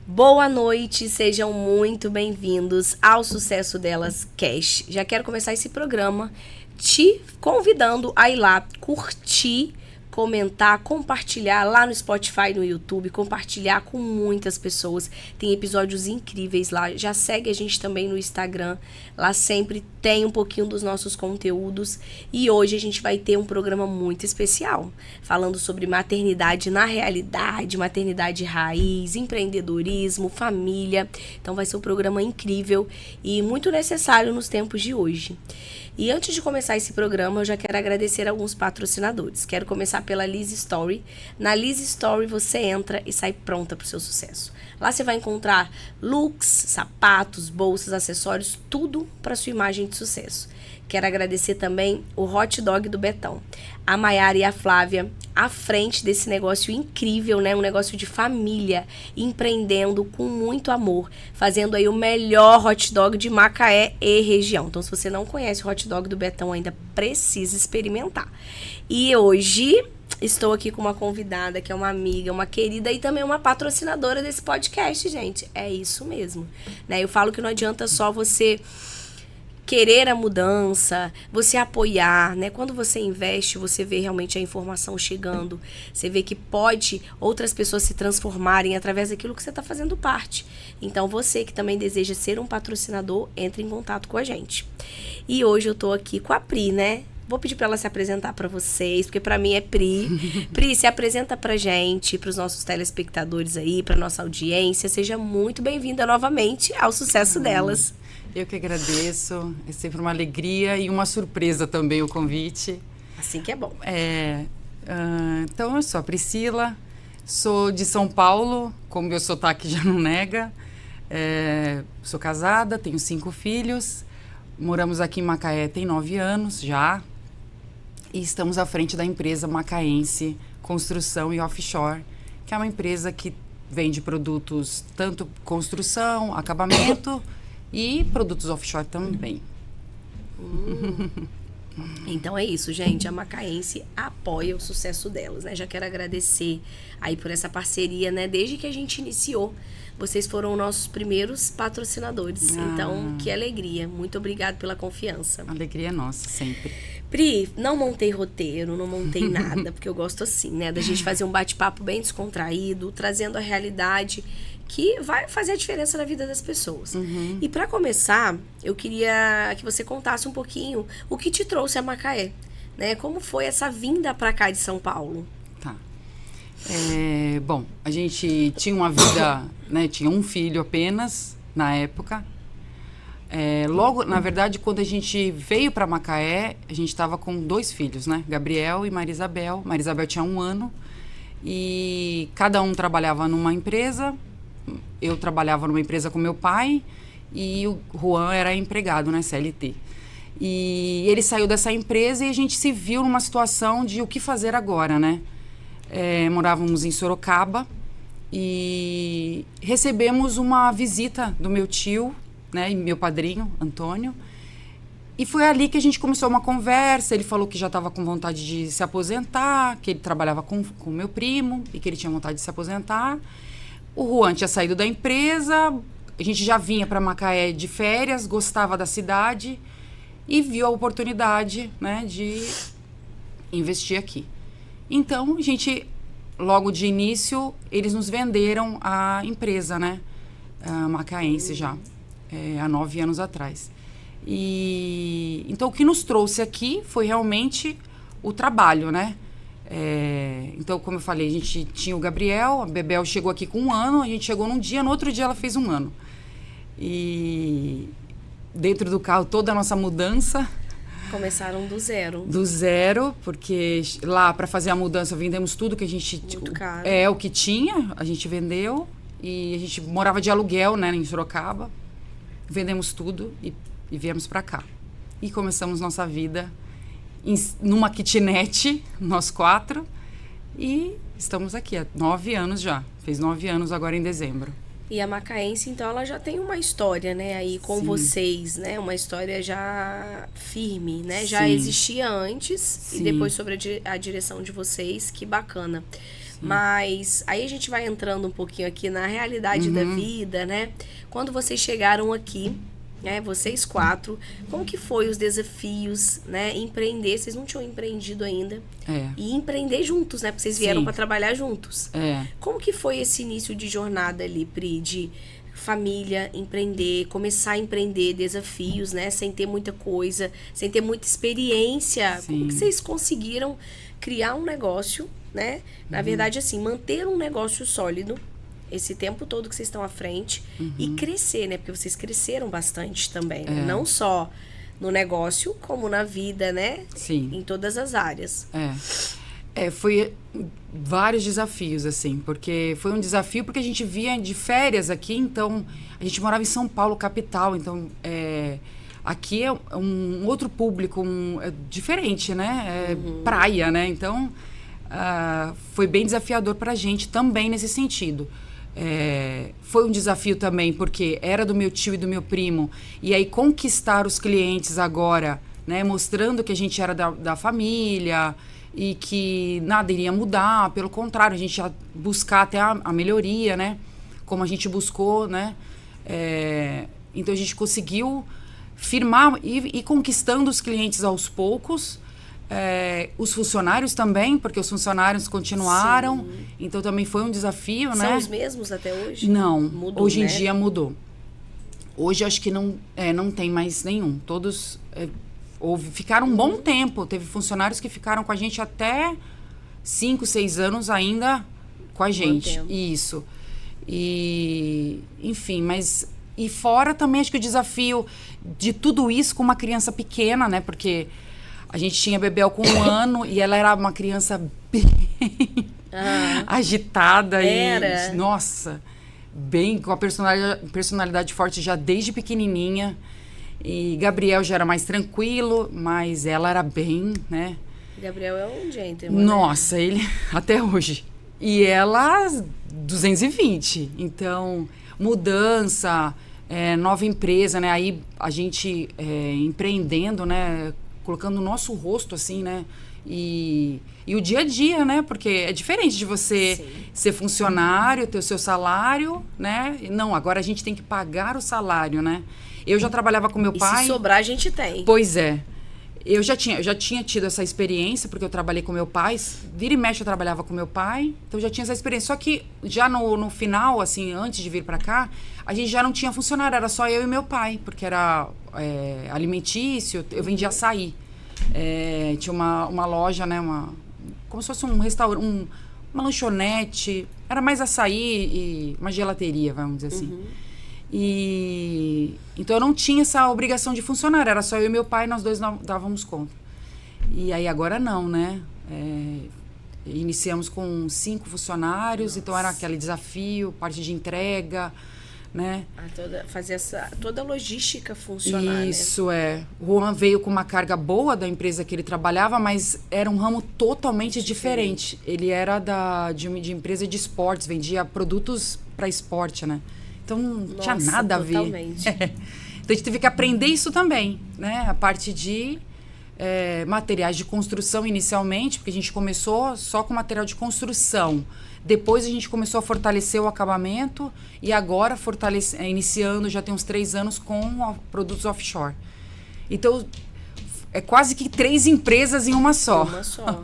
Boa noite, sejam muito bem-vindos ao Sucesso Delas Cast. Já quero começar esse programa te convidando a ir lá curtir, comentar, compartilhar lá no Spotify, no YouTube, compartilhar com muitas pessoas. Tem episódios incríveis lá. Já segue a gente também no Instagram. Lá sempre tem um pouquinho dos nossos conteúdos. E hoje a gente vai ter um programa muito especial, falando sobre maternidade na realidade, maternidade raiz, empreendedorismo, família. Então vai ser um programa incrível e muito necessário nos tempos de hoje. E antes de começar esse programa, eu já quero agradecer alguns patrocinadores. Quero começar pela Liz Story. Na Liz Story você entra e sai pronta para o seu sucesso. Lá você vai encontrar looks, sapatos, bolsas, acessórios, tudo para sua imagem de sucesso. Quero agradecer também o Hot Dog do Betão. A Maiara e a Flávia à frente desse negócio incrível, né? Um negócio de família, empreendendo com muito amor, fazendo aí o melhor hot dog de Macaé e região. Então, se você não conhece o Hot Dog do Betão ainda, precisa experimentar. E hoje estou aqui com uma convidada que é uma amiga, uma querida e também uma patrocinadora desse podcast, gente. É isso mesmo, né? Eu falo que não adianta só você querer a mudança, você apoiar, né? Quando você investe, você vê realmente a informação chegando, você vê que pode outras pessoas se transformarem através daquilo que você está fazendo parte. Então, você que também deseja ser um patrocinador, entre em contato com a gente. E hoje eu tô aqui com a Pri, né? Vou pedir para ela se apresentar para vocês, porque para mim é Pri. Pri, se apresenta pra gente, pros nossos telespectadores aí, pra nossa audiência. Seja muito bem-vinda novamente ao Sucesso Delas. Eu que agradeço, é sempre uma alegria e uma surpresa também o convite. Assim que é bom. Então, eu sou a Priscila, sou de São Paulo, como meu sotaque já não nega. Sou casada, tenho 5 filhos, moramos aqui em Macaé tem 9 anos já. E estamos à frente da empresa macaense Construção e Offshore, que é uma empresa que vende produtos tanto construção, acabamento e produtos offshore também. Então é isso, gente. A Macaense apoia o sucesso delas, né? Já quero agradecer aí por essa parceria, né? Desde que a gente iniciou, vocês foram nossos primeiros patrocinadores. Então, que alegria. Muito obrigada pela confiança. A alegria é nossa, sempre. Pri, não montei roteiro, não montei nada, porque eu gosto assim, né? Da gente fazer um bate-papo bem descontraído, trazendo a realidade que vai fazer a diferença na vida das pessoas. E para começar, eu queria que você contasse um pouquinho o que te trouxe a Macaé, né? Como foi essa vinda para cá de São Paulo? Tá. Bom, a gente tinha uma vida, né? Tinha um filho apenas na época. Logo, na verdade, quando a gente veio para Macaé, a gente estava com 2 filhos, né? Gabriel e Maria Isabel. Maria Isabel tinha 1 ano e cada um trabalhava numa empresa. Eu trabalhava numa empresa com meu pai e o Juan era empregado na CLT. E ele saiu dessa empresa e a gente se viu numa situação de o que fazer agora, né? Morávamos em Sorocaba e recebemos uma visita do meu tio, né, e meu padrinho, Antônio. E foi ali que a gente começou uma conversa. Ele falou que já estava com vontade de se aposentar, que ele trabalhava com meu primo e que ele tinha vontade de se aposentar. O Juan tinha saído da empresa, a gente já vinha para Macaé de férias, gostava da cidade e viu a oportunidade, né, de investir aqui. Então, a gente, logo de início, eles nos venderam a empresa, né, a macaense já, há 9 anos atrás. Então, o que nos trouxe aqui foi realmente o trabalho, né? Então, como eu falei, a gente tinha o Gabriel, a Bebel chegou aqui com 1 ano, a gente chegou num dia, no outro dia ela fez 1 ano. E dentro do carro, toda a nossa mudança. Começaram do zero. Do zero, porque lá para fazer a mudança vendemos tudo que a gente... Muito caro. O que tinha, a gente vendeu. E a gente morava de aluguel, né, em Sorocaba. Vendemos tudo e viemos para cá. E começamos nossa vida numa kitnet, nós 4, e estamos aqui há 9 anos já. Fez 9 anos agora em dezembro. E a Macaense, então, ela já tem uma história, né, aí com Sim. vocês, né? Uma história já firme, né? Já Sim. existia antes Sim. e depois sobre a direção de vocês. Que bacana. Mas aí a gente vai entrando um pouquinho aqui na realidade da vida, né? Quando vocês chegaram aqui, né, vocês 4, como que foi os desafios, né? Empreender, vocês não tinham empreendido ainda. E empreender juntos, né? Porque vocês vieram para trabalhar juntos. Como que foi esse início de jornada ali, Pri, de família, empreender, começar a empreender, desafios, né? Sem ter muita coisa, sem ter muita experiência. Sim. Como que vocês conseguiram criar um negócio, né? Na verdade, assim, manter um negócio sólido esse tempo todo que vocês estão à frente e crescer, né? Porque vocês cresceram bastante também, né? Não só no negócio, como na vida, né? Sim. Em todas as áreas. Foi vários desafios, assim, porque foi um desafio porque a gente via de férias aqui, então a gente morava em São Paulo, capital, então aqui é um outro público, é diferente, né? Praia, né? Então foi bem desafiador pra gente também nesse sentido. Foi um desafio também porque era do meu tio e do meu primo, e aí conquistar os clientes agora, né? Mostrando que a gente era da família e que nada iria mudar, pelo contrário, a gente ia buscar até a melhoria, né? Como a gente buscou, né? Então a gente conseguiu firmar e conquistando os clientes aos poucos, os funcionários também, porque os funcionários continuaram, então também foi um desafio, né? São os mesmos até hoje? Não, mudou, hoje em né? dia mudou. Hoje acho que não tem mais nenhum, todos... ficaram um bom tempo. Teve funcionários que ficaram com a gente até 5, 6 anos ainda com a gente. Isso. E, enfim, mas... E fora também, acho que o desafio de tudo isso com uma criança pequena, né? Porque a gente tinha Bebel com 1 ano e ela era uma criança bem agitada. Era? E, nossa, bem com a personalidade forte já desde pequenininha. E Gabriel já era mais tranquilo, mas ela era bem, né? Gabriel é um gentleman, nossa, ele até hoje. E ela 220. Então, mudança, nova empresa, né? Aí a gente empreendendo, né? Colocando o nosso rosto assim, né? E o dia a dia, né? Porque é diferente de você ser funcionário, ter o seu salário, né? Não, agora a gente tem que pagar o salário, né? Eu já trabalhava com meu pai. Se sobrar, a gente tem. Pois é. Eu já tinha tido essa experiência, porque eu trabalhei com meu pai. Vira e mexe, eu trabalhava com meu pai. Então, eu já tinha essa experiência. Só que, já no final, assim, antes de vir pra cá, a gente já não tinha funcionário. Era só eu e meu pai, porque era alimentício. Eu vendia açaí. Tinha uma loja, né? Como se fosse um restaurante, uma lanchonete. Era mais açaí e uma gelateria, vamos dizer assim. Então eu não tinha essa obrigação de funcionário, era só eu e meu pai, nós dois dávamos conta. E aí agora não, né? Iniciamos com 5 funcionários, então era aquele desafio, parte de entrega, né? Fazer toda a logística funcionar, Isso, O Juan veio com uma carga boa da empresa que ele trabalhava, mas era um ramo totalmente diferente. Ele era de empresa de esportes, vendia produtos para esporte, né? Então, não tinha nada a ver. Totalmente. Então, a gente teve que aprender isso também, né? A parte de materiais de construção inicialmente, porque a gente começou só com material de construção. Depois, a gente começou a fortalecer o acabamento e agora, iniciando, já tem uns 3 anos, com produtos offshore. Então, é quase que 3 empresas em uma só. Uma só.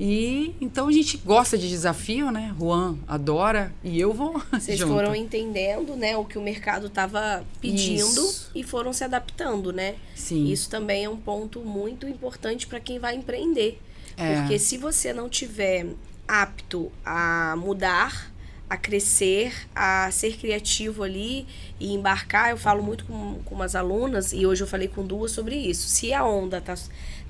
E então a gente gosta de desafio, né? Juan adora e eu vou Vocês junto. foram entendendo, né, o que o mercado estava pedindo e foram se adaptando, né? Sim. Isso também é um ponto muito importante para quem vai empreender. Porque se você não tiver apto a mudar, a crescer, a ser criativo ali e embarcar, eu falo muito com umas alunas, e hoje eu falei com 2 sobre isso. Se a onda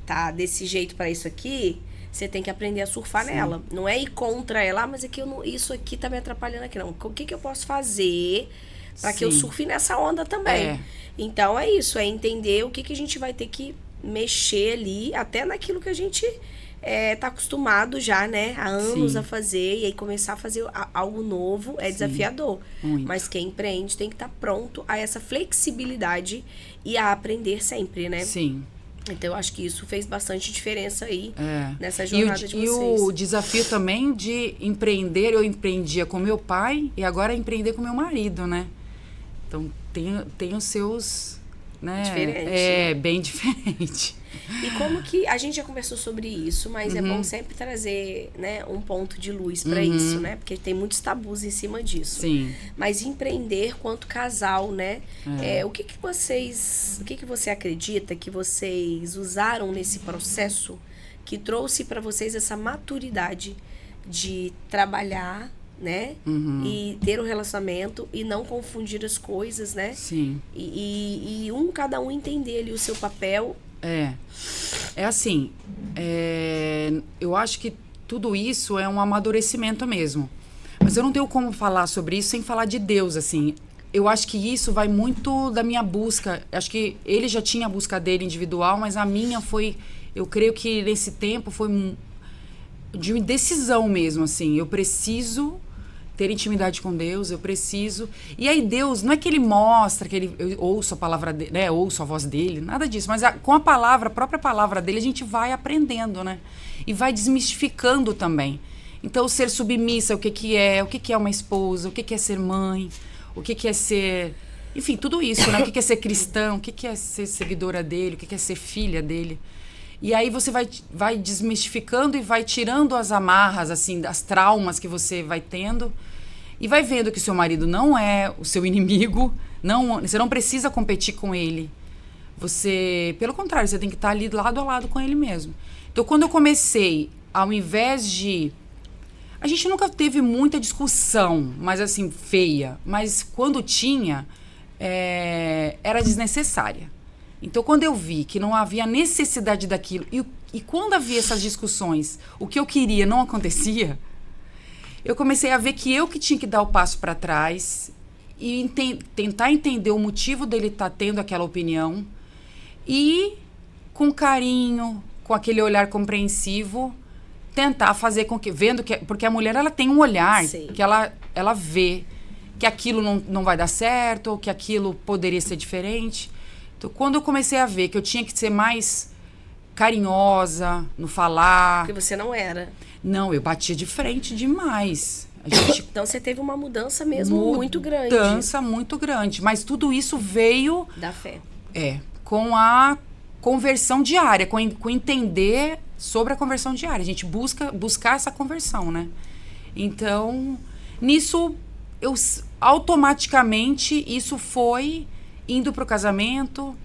tá desse jeito para isso aqui, você tem que aprender a surfar nela. Não é ir contra ela, mas é que isso aqui tá me atrapalhando aqui, não. O que eu posso fazer para que eu surfe nessa onda também? Então, é isso. É entender o que a gente vai ter que mexer ali, até naquilo que a gente tá acostumado já, né? Há anos a fazer. E aí, começar a fazer algo novo é desafiador. Muito. Mas quem empreende tem que estar pronto a essa flexibilidade e a aprender sempre, né? Sim. Então, eu acho que isso fez bastante diferença aí nessa E jornada de vocês. o desafio também de empreender, eu empreendia com meu pai e agora é empreender com meu marido, né? Então, tem os seus... Né? Diferente. É, bem diferente. E como que a gente já conversou sobre isso, mas é bom sempre trazer, né, um ponto de luz para isso, né? Porque tem muitos tabus em cima disso. Sim. Mas empreender quanto casal, né? O que você acredita que vocês usaram nesse processo que trouxe para vocês essa maturidade de trabalhar, né? E ter um relacionamento e não confundir as coisas, né? Sim. E cada um entender ali o seu papel. É assim, eu acho que tudo isso é um amadurecimento mesmo. Mas eu não tenho como falar sobre isso sem falar de Deus, assim. Eu acho que isso vai muito da minha busca. Acho que ele já tinha a busca dele individual, mas a minha foi... Eu creio que nesse tempo foi de uma decisão mesmo, assim. Eu preciso ter intimidade com Deus, eu preciso... E aí Deus, não é que ele mostra, que eu ouço a palavra dele, né? Ouço a voz dele, nada disso. Mas com a própria palavra dele, a gente vai aprendendo, né? E vai desmistificando também. Então, ser submissa, o que é uma esposa, o que é ser mãe, o que é ser... Enfim, tudo isso, né? O que é ser cristão, o que é ser seguidora dele, o que é ser filha dele. E aí você vai desmistificando e vai tirando as amarras, assim, as traumas que você vai tendo. E vai vendo que o seu marido não é o seu inimigo. Você não precisa competir com ele. Pelo contrário, você tem que estar ali lado a lado com ele mesmo. Então, quando eu comecei, ao invés de... A gente nunca teve muita discussão, mas assim, feia. Mas quando tinha, era desnecessária. Então, quando eu vi que não havia necessidade daquilo, e quando havia essas discussões, o que eu queria não acontecia, eu comecei a ver que eu que tinha que dar o passo para trás e tentar entender o motivo dele estar tendo aquela opinião e, com carinho, com aquele olhar compreensivo, tentar fazer com que... Porque a mulher, ela tem um olhar que ela vê que aquilo não vai dar certo, ou que aquilo poderia ser diferente. Então, quando eu comecei a ver que eu tinha que ser mais carinhosa no falar... Porque você não era. Não, eu batia de frente demais. Então, você teve uma mudança mesmo muito grande. Mudança muito grande. Mas tudo isso veio... Da fé. Com a conversão diária, com entender sobre a conversão diária. A gente buscar essa conversão, né? Então, nisso, automaticamente, isso foi... indo para o casamento,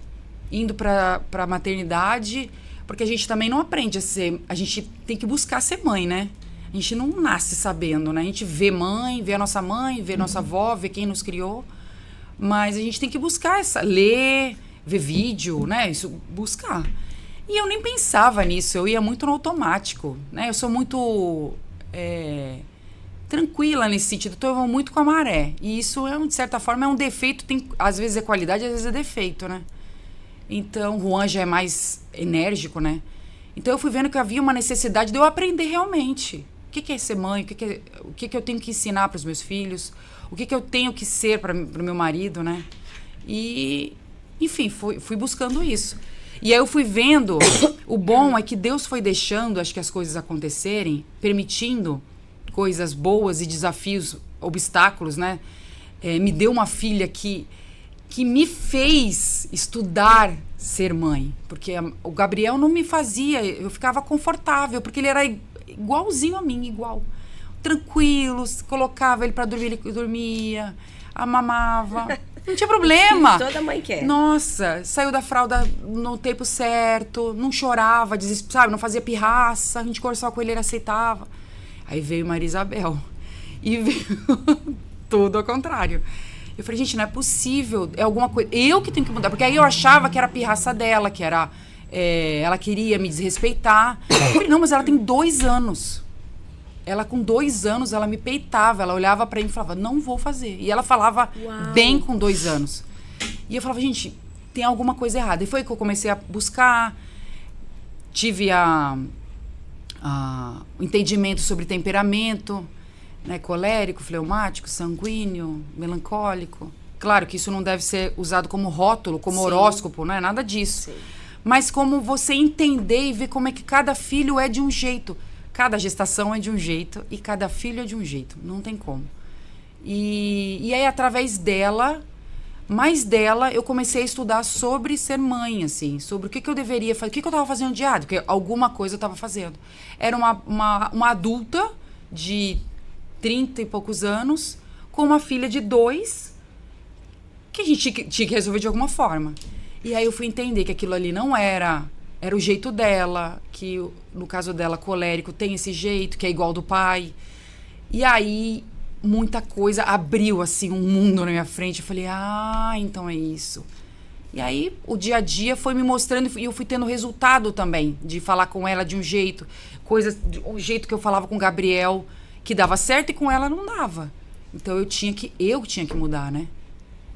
indo para a maternidade, porque a gente também não aprende a ser... A gente tem que buscar ser mãe, né? A gente não nasce sabendo, né? A gente vê a nossa mãe, vê a nossa avó, vê quem nos criou, mas a gente tem que buscar ler, ver vídeo, né? Isso, buscar. E eu nem pensava nisso, eu ia muito no automático, né? Eu sou muito... tranquila nesse sentido, então eu vou muito com a maré. E isso, de certa forma, é um defeito. Às vezes é qualidade, às vezes é defeito, né? Então, o Juan já é mais enérgico, né? Então, eu fui vendo que havia uma necessidade de eu aprender realmente. O que é ser mãe? O que eu tenho que ensinar para os meus filhos? O que eu tenho que ser para o meu marido, né? E, enfim, fui buscando isso. E aí eu fui vendo... O bom é que Deus foi deixando, acho que as coisas acontecerem, permitindo... coisas boas e desafios, obstáculos, né? Me deu uma filha que me fez estudar ser mãe. Porque o Gabriel não me fazia... Eu ficava confortável, porque ele era igualzinho a mim, igual. Tranquilo, colocava ele para dormir, ele dormia, amamava. Não tinha problema. Toda mãe quer. Nossa, saiu da fralda no tempo certo, não chorava, sabe? Não fazia pirraça, a gente conversava com ele, ele aceitava. Aí veio Maria Isabel. E veio tudo ao contrário. Eu falei, gente, não é possível. É alguma coisa... Eu que tenho que mudar. Porque aí eu achava que era a pirraça dela, que era... ela queria me desrespeitar. Eu falei, não, mas ela tem 2 anos. Ela, com 2 anos, ela me peitava. Ela olhava pra mim e falava, não vou fazer. E ela falava bem com 2 anos. E eu falava, gente, tem alguma coisa errada. E foi que eu comecei a buscar. Tive o entendimento sobre temperamento, né, colérico, fleumático, sanguíneo, melancólico. Claro que isso não deve ser usado como rótulo, como horóscopo, não é nada disso. Sim. mas como você entender e ver como é que cada filho é de um jeito. Cada gestação é de um jeito e cada filho é de um jeito. Não tem como. E aí, através dela, mais dela, eu comecei a estudar sobre ser mãe, assim. Sobre o que eu deveria fazer, o que eu estava fazendo de errado. Porque alguma coisa eu estava fazendo. Era uma adulta de 30 e poucos anos com uma filha de 2 que a gente tinha que resolver de alguma forma. E aí eu fui entender que aquilo ali não era o jeito dela, que no caso dela, colérico, tem esse jeito, que é igual do pai. E aí muita coisa abriu, assim, um mundo na minha frente. Eu falei, então é isso. E aí o dia a dia foi me mostrando e eu fui tendo resultado também, de falar com ela de um jeito, um jeito que eu falava com o Gabriel, que dava certo e com ela não dava. Então eu tinha que mudar, né?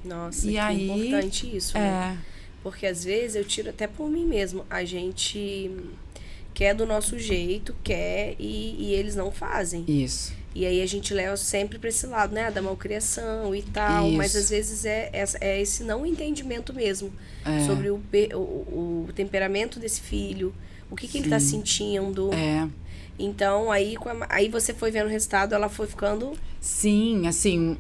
Nossa, e que aí, importante isso, né? Porque às vezes eu tiro até por mim mesmo. A gente quer do nosso jeito, e eles não fazem. Isso. E aí a gente leva sempre para esse lado, né? Da malcriação e tal. Isso. Mas às vezes é esse não entendimento mesmo. Sobre o temperamento desse filho. O que ele tá sentindo. Então, aí você foi vendo o resultado, ela foi ficando... Sim, assim,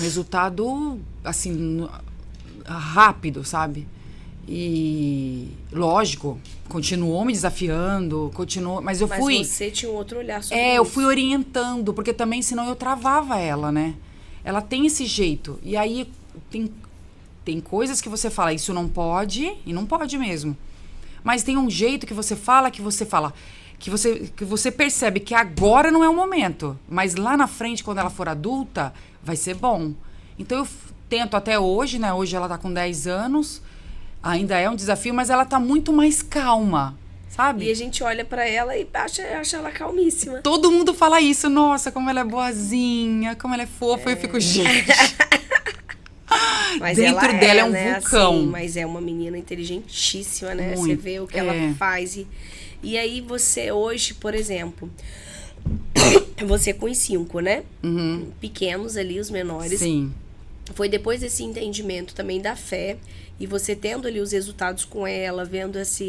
resultado, assim, rápido, sabe? E, lógico, continuou me desafiando, mas eu fui... Mas você tinha um outro olhar sobre isso. Eu fui orientando, porque também, senão eu travava ela, né? Ela tem esse jeito. E aí, tem coisas que você fala, isso não pode, e não pode mesmo. Mas tem um jeito que você fala, que você percebe que agora não é o momento, mas lá na frente, quando ela for adulta, vai ser bom. Então eu tento até hoje, né? Hoje ela tá com 10 anos, ainda é um desafio, mas ela tá muito mais calma, sabe? E a gente olha pra ela e acha ela calmíssima. Todo mundo fala isso, nossa, como ela é boazinha, como ela é fofa, eu fico, gente... Mas dentro dela é um né, vulcão. Assim, mas é uma menina inteligentíssima, né? Você vê o que ela faz. E aí você hoje, por exemplo, você com os 5, né? Uhum. Pequenos ali, os menores. Sim. Foi depois desse entendimento também da fé e você tendo ali os resultados com ela, vendo essa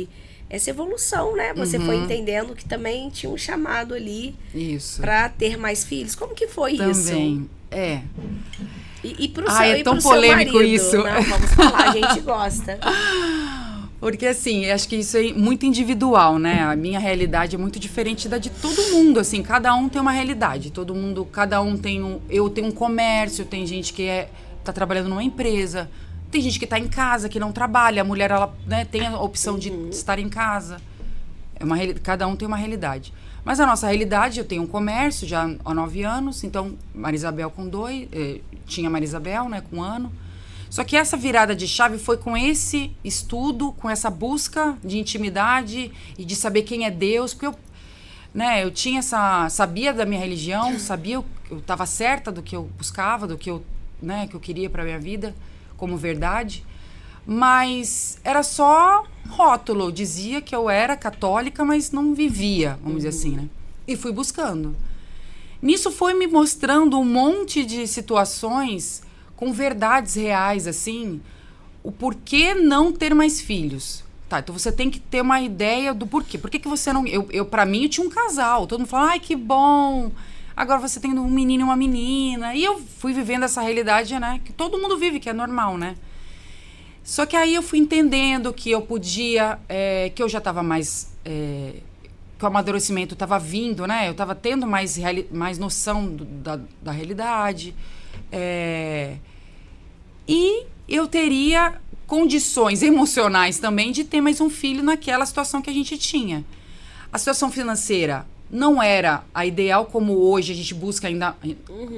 evolução, né? Você foi entendendo que também tinha um chamado ali para ter mais filhos. Como que foi isso? Também, E pro seu, é e tão pro seu polêmico marido? isso. Não, vamos falar, a gente gosta. Porque assim, acho que isso é muito individual, né? A minha realidade é muito diferente da de todo mundo, assim, cada um tem uma realidade, cada um tem eu tenho um comércio, tem gente que tá trabalhando numa empresa, tem gente que tá em casa, que não trabalha, a mulher, ela, né, tem a opção de estar em casa. Cada um tem uma realidade. Mas a nossa realidade, eu tenho um comércio já há 9 anos, então Marisabel com 2, tinha Marisabel, né, com 1 ano. Só que essa virada de chave foi com esse estudo, com essa busca de intimidade e de saber quem é Deus, porque eu tinha sabia da minha religião, eu estava certa do que eu buscava, do que eu queria para minha vida como verdade, mas era só rótulo. Eu dizia que eu era católica, mas não vivia, vamos dizer assim, né? E fui buscando. Nisso foi me mostrando um monte de situações com verdades reais, assim, o porquê não ter mais filhos. Tá, então você tem que ter uma ideia do porquê. Por que você não... Pra mim, eu tinha um casal. Todo mundo fala, ai, que bom. Agora você tem um menino e uma menina. E eu fui vivendo essa realidade, né? Que todo mundo vive, que é normal, né? Só que aí eu fui entendendo que eu podia... que eu já estava mais... que o amadurecimento estava vindo, né? Eu estava tendo mais noção da realidade. E eu teria condições emocionais também de ter mais um filho naquela situação que a gente tinha. A situação financeira não era a ideal como hoje a gente busca ainda.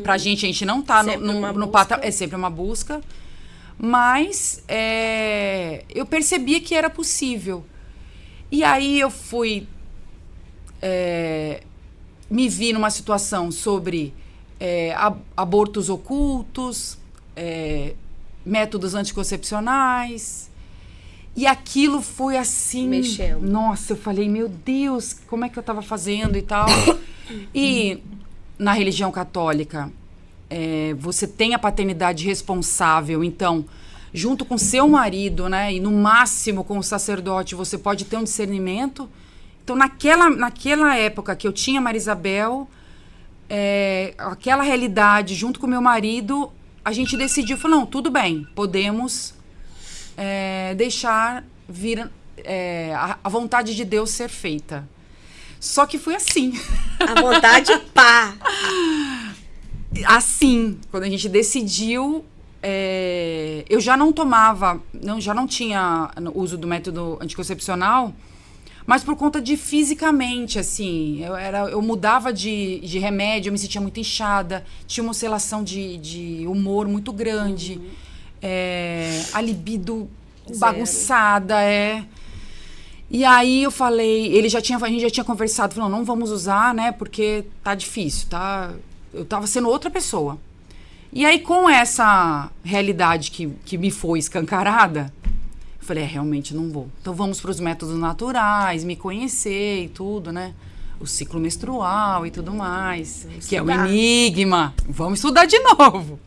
Pra gente, a gente não tá no patamar. É sempre uma busca. Mas eu percebia que era possível. E aí eu fui... me vi numa situação sobre abortos ocultos, métodos anticoncepcionais, e aquilo foi assim... Mexendo. Nossa, eu falei, meu Deus, como é que eu estava fazendo e tal. E na religião católica, você tem a paternidade responsável, então junto com seu marido, né? E no máximo com o sacerdote você pode ter um discernimento. Então, naquela época que eu tinha Maria Isabel, aquela realidade, junto com meu marido, a gente decidiu, falou, não, tudo bem, podemos deixar vir a vontade de Deus ser feita. Só que foi assim. A vontade, pá! Assim, quando a gente decidiu, eu já não tomava, já não tinha uso do método anticoncepcional, mas por conta de fisicamente, assim, eu mudava de remédio, eu me sentia muito inchada, tinha uma oscilação de humor muito grande, a libido bagunçada, E aí eu falei, a gente já tinha conversado, falou, não vamos usar, né, porque tá difícil, tá? Eu tava sendo outra pessoa. E aí, com essa realidade que me foi escancarada, eu falei, realmente não vou. Então vamos para os métodos naturais, me conhecer e tudo, né? O ciclo menstrual e tudo mais, que é o enigma. Vamos estudar de novo.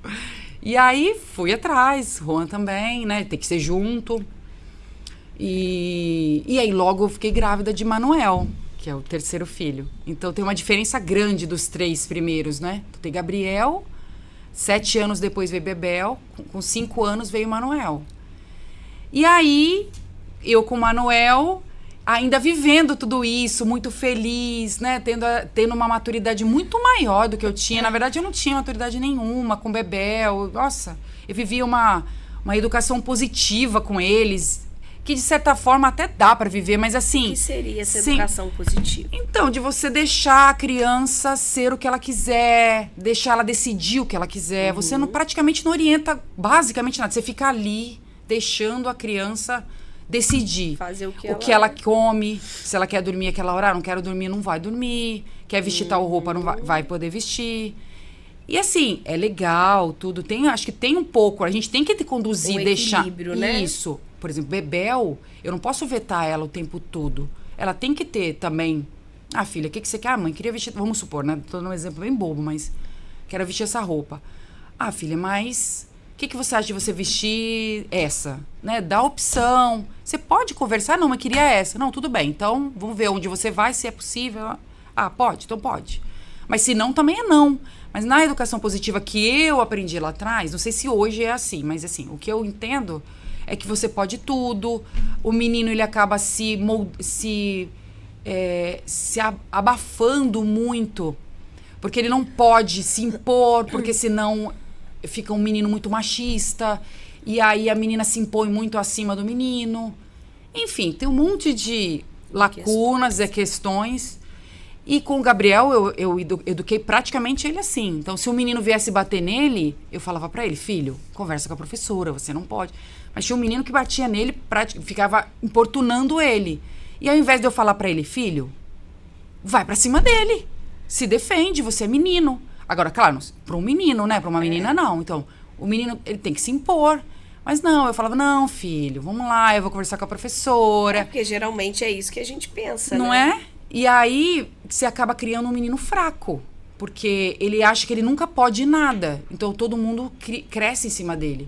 E aí fui atrás, Juan também, né? Tem que ser junto. E aí logo eu fiquei grávida de Manuel, que é o terceiro filho. Então tem uma diferença grande dos 3 primeiros, né? Tem Gabriel, 7 anos depois veio Bebel, com 5 anos veio Manuel. E aí, eu com Manuel, ainda vivendo tudo isso, muito feliz, né? Tendo uma maturidade muito maior do que eu tinha. Na verdade, eu não tinha maturidade nenhuma com Bebel. Nossa, eu vivia uma educação positiva com eles, que de certa forma até dá para viver, mas assim... O que seria essa educação positiva? Então, de você deixar a criança ser o que ela quiser, deixar ela decidir o que ela quiser. Você praticamente não orienta basicamente nada. Você fica ali, deixando a criança decidir. Fazer o que ela come, se ela quer dormir aquela hora, não quero dormir, não vai dormir. Quer vestir tal roupa, não vai poder vestir. E assim, é legal, tudo. Acho que tem um pouco, a gente tem que conduzir, deixar... né? Isso. Por exemplo, Bebel, eu não posso vetar ela o tempo todo. Ela tem que ter também... Ah, filha, o que você quer? A mãe queria vestir... Vamos supor, né? Tô dando um exemplo bem bobo, mas... Quero vestir essa roupa. Ah, filha, mas... O que você acha de você vestir essa? Né? Dá opção. Você pode conversar? Não, mas queria essa. Não, tudo bem. Então, vamos ver onde você vai, se é possível. Ah, pode? Então pode. Mas se não, também é não. Mas na educação positiva que eu aprendi lá atrás, não sei se hoje é assim, mas assim, o que eu entendo... é que você pode tudo, o menino ele acaba se abafando muito, porque ele não pode se impor, porque senão fica um menino muito machista, e aí a menina se impõe muito acima do menino. Enfim, tem um monte de lacunas e questões. E com o Gabriel, eu eduquei praticamente ele assim. Então, se o menino viesse bater nele, eu falava pra ele, filho, conversa com a professora, você não pode... Mas tinha um menino que batia nele, ficava importunando ele. E ao invés de eu falar pra ele, filho, vai pra cima dele. Se defende, você é menino. Agora, claro, pra um menino, né? Pra uma menina, não. Então, o menino, ele tem que se impor. Mas não, eu falava, não, filho, vamos lá, eu vou conversar com a professora. Porque geralmente é isso que a gente pensa, não né? É? E aí, você acaba criando um menino fraco. Porque ele acha que ele nunca pode nada. Então, todo mundo cresce em cima dele.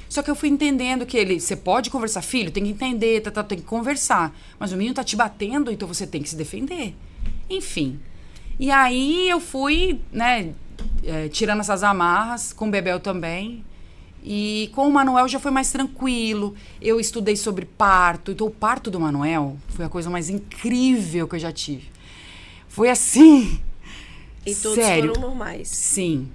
Só que eu fui entendendo que você pode conversar, filho, tem que entender, tem que conversar. Mas o menino tá te batendo, então você tem que se defender. Enfim. E aí eu fui, né, tirando essas amarras, com o Bebel também. E com o Manuel já foi mais tranquilo. Eu estudei sobre parto. Então o parto do Manuel foi a coisa mais incrível que eu já tive. Foi assim. E todos sério, foram normais. Sim.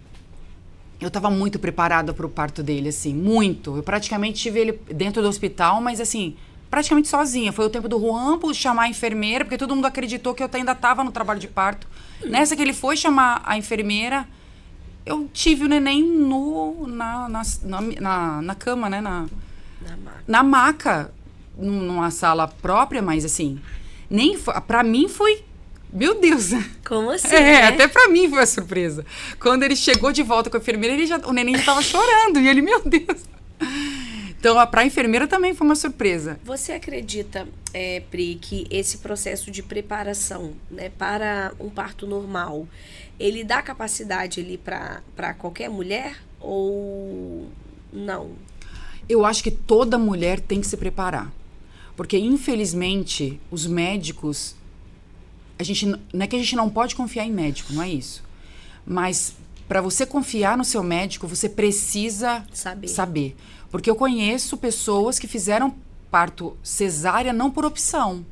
Eu estava muito preparada para o parto dele, assim, muito. Eu praticamente tive ele dentro do hospital, mas assim, praticamente sozinha. Foi o tempo do Juan chamar a enfermeira, porque todo mundo acreditou que eu ainda estava no trabalho de parto. Nessa que ele foi chamar a enfermeira, eu tive o neném na cama, né? Na maca, numa sala própria, mas assim, pra mim foi... Meu Deus! Como assim? Né? Até pra mim foi uma surpresa. Quando ele chegou de volta com a enfermeira, o neném já tava chorando. E ele, meu Deus! Então, pra enfermeira também foi uma surpresa. Você acredita, Pri, que esse processo de preparação, né, para um parto normal, ele dá capacidade ali pra qualquer mulher ou não? Eu acho que toda mulher tem que se preparar. Porque, infelizmente, os médicos... não é que a gente não pode confiar em médico, não é isso. Mas, para você confiar no seu médico, você precisa saber. Porque eu conheço pessoas que fizeram parto cesárea não por opção.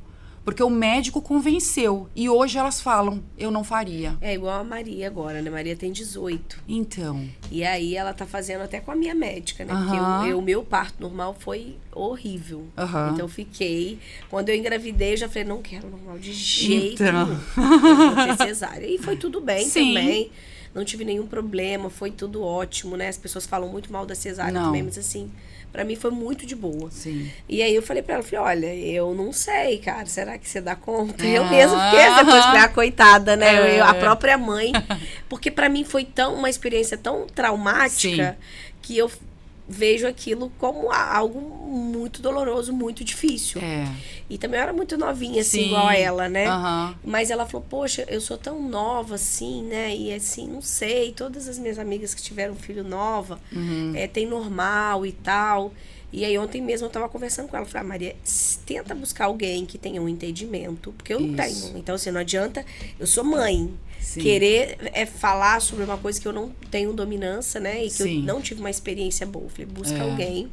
Porque o médico convenceu. E hoje elas falam, eu não faria. É igual a Maria agora, né? Maria tem 18. Então. E aí ela tá fazendo até com a minha médica, né? Porque o meu parto normal foi horrível. Então eu fiquei... Quando eu engravidei, eu já falei, não quero normal de jeito nenhum. Eu vou ter cesárea. E foi tudo bem também. Não tive nenhum problema, foi tudo ótimo, né? As pessoas falam muito mal da cesárea também, mas assim... Pra mim foi muito de boa. Sim. E aí eu falei pra ela, olha, eu não sei, cara, será que você dá conta? Eu mesmo fiquei depois, falei, coitada, né? A própria mãe. Porque pra mim foi uma experiência tão traumática que eu vejo aquilo como algo muito doloroso, muito difícil. E também eu era muito novinha, assim, igual a ela, né? Mas ela falou, poxa, eu sou tão nova, assim, né? E assim, não sei, todas as minhas amigas que tiveram filho nova, tem normal e tal. E aí ontem mesmo eu tava conversando com ela, falei, Maria, tenta buscar alguém que tenha um entendimento, porque eu não tenho. Então, assim, não adianta, eu sou mãe. Querer falar sobre uma coisa que eu não tenho dominância, né? E que eu não tive uma experiência boa. Eu falei, busca alguém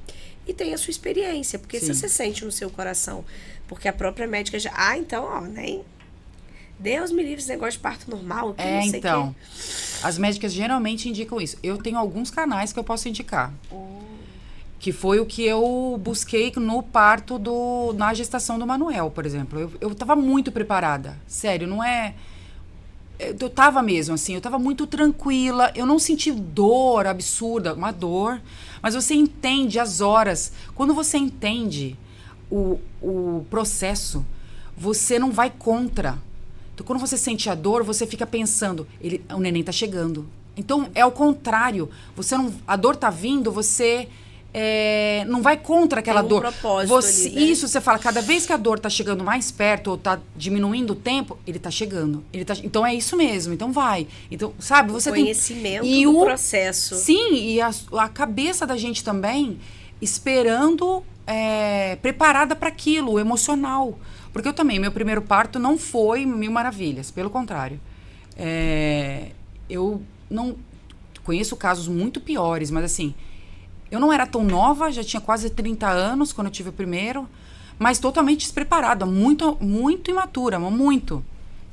e tenha a sua experiência. Porque se você sente no seu coração, porque a própria médica já... então, ó, né? Deus me livre esse negócio de parto normal. Que não sei então. As médicas geralmente indicam isso. Eu tenho alguns canais que eu posso indicar. Que foi o que eu busquei no parto na gestação do Manuel, por exemplo. Eu tava muito preparada. Sério, não é... Eu tava mesmo, assim, eu tava muito tranquila, eu não senti dor absurda, uma dor, mas você entende as horas. Quando você entende o processo, você não vai contra. Então, quando você sente a dor, você fica pensando, o neném tá chegando. Então, é o contrário. A dor tá vindo, você... não vai contra aquela dor. Propósito ali, né? Isso, você fala, cada vez que a dor tá chegando mais perto ou tá diminuindo o tempo, ele tá chegando. Então é isso mesmo, então vai. Então, sabe, você tem conhecimento do processo. Sim, e a cabeça da gente também esperando, preparada para aquilo, o emocional. Porque eu também, meu primeiro parto não foi mil maravilhas, pelo contrário. Eu não conheço casos muito piores, mas assim, eu não era tão nova, já tinha quase 30 anos quando eu tive o primeiro, mas totalmente despreparada, muito, muito imatura, muito.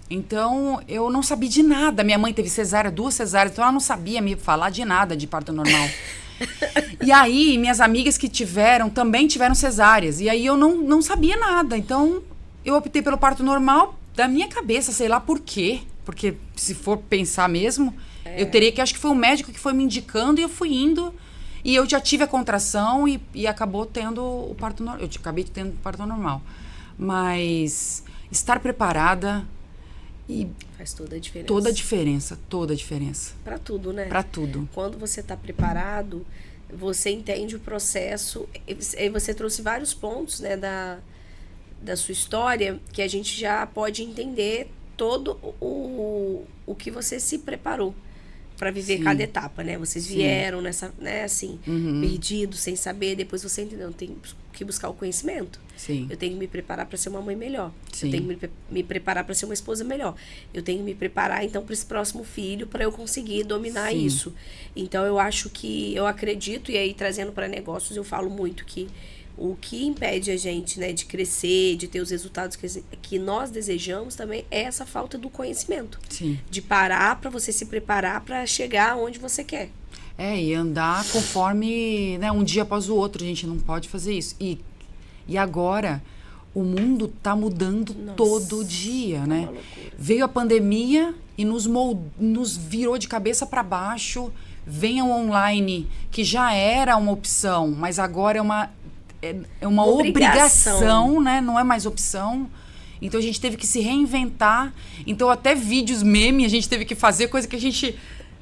Então, eu não sabia de nada. Minha mãe teve cesárea, 2 cesáreas, então ela não sabia me falar de nada de parto normal. E aí, minhas amigas que também tiveram cesáreas. E aí, eu não sabia nada. Então, eu optei pelo parto normal da minha cabeça, sei lá por quê. Porque, se for pensar mesmo, eu teria que... Acho que foi o médico que foi me indicando e eu fui indo... E eu já tive a contração e acabou tendo o parto normal. Eu acabei tendo o parto normal. Mas estar preparada faz toda a diferença. Toda a diferença. Para tudo, né? Para tudo. Quando você está preparado, você entende o processo. E você trouxe vários pontos, né, da sua história que a gente já pode entender todo o que você se preparou para viver cada etapa, né? Vocês vieram nessa, né, assim, perdidos, sem saber, depois você entendeu, tem que buscar o conhecimento. Eu tenho que me preparar para ser uma mãe melhor. Eu tenho que me preparar para ser uma esposa melhor. Eu tenho que me preparar, então, para esse próximo filho, para eu conseguir dominar isso. Então, eu acredito, e aí, trazendo para negócios, eu falo muito que o que impede a gente, né, de crescer, de ter os resultados que nós desejamos também é essa falta do conhecimento. De parar para você se preparar para chegar onde você quer. E andar conforme, né, um dia após o outro. A gente não pode fazer isso. E agora, o mundo tá mudando todo dia, né? Veio a pandemia e nos virou de cabeça para baixo. Vem o online, que já era uma opção, mas agora é uma obrigação, né? Não é mais opção. Então, a gente teve que se reinventar. Então, até vídeos meme a gente teve que fazer, coisa que a gente...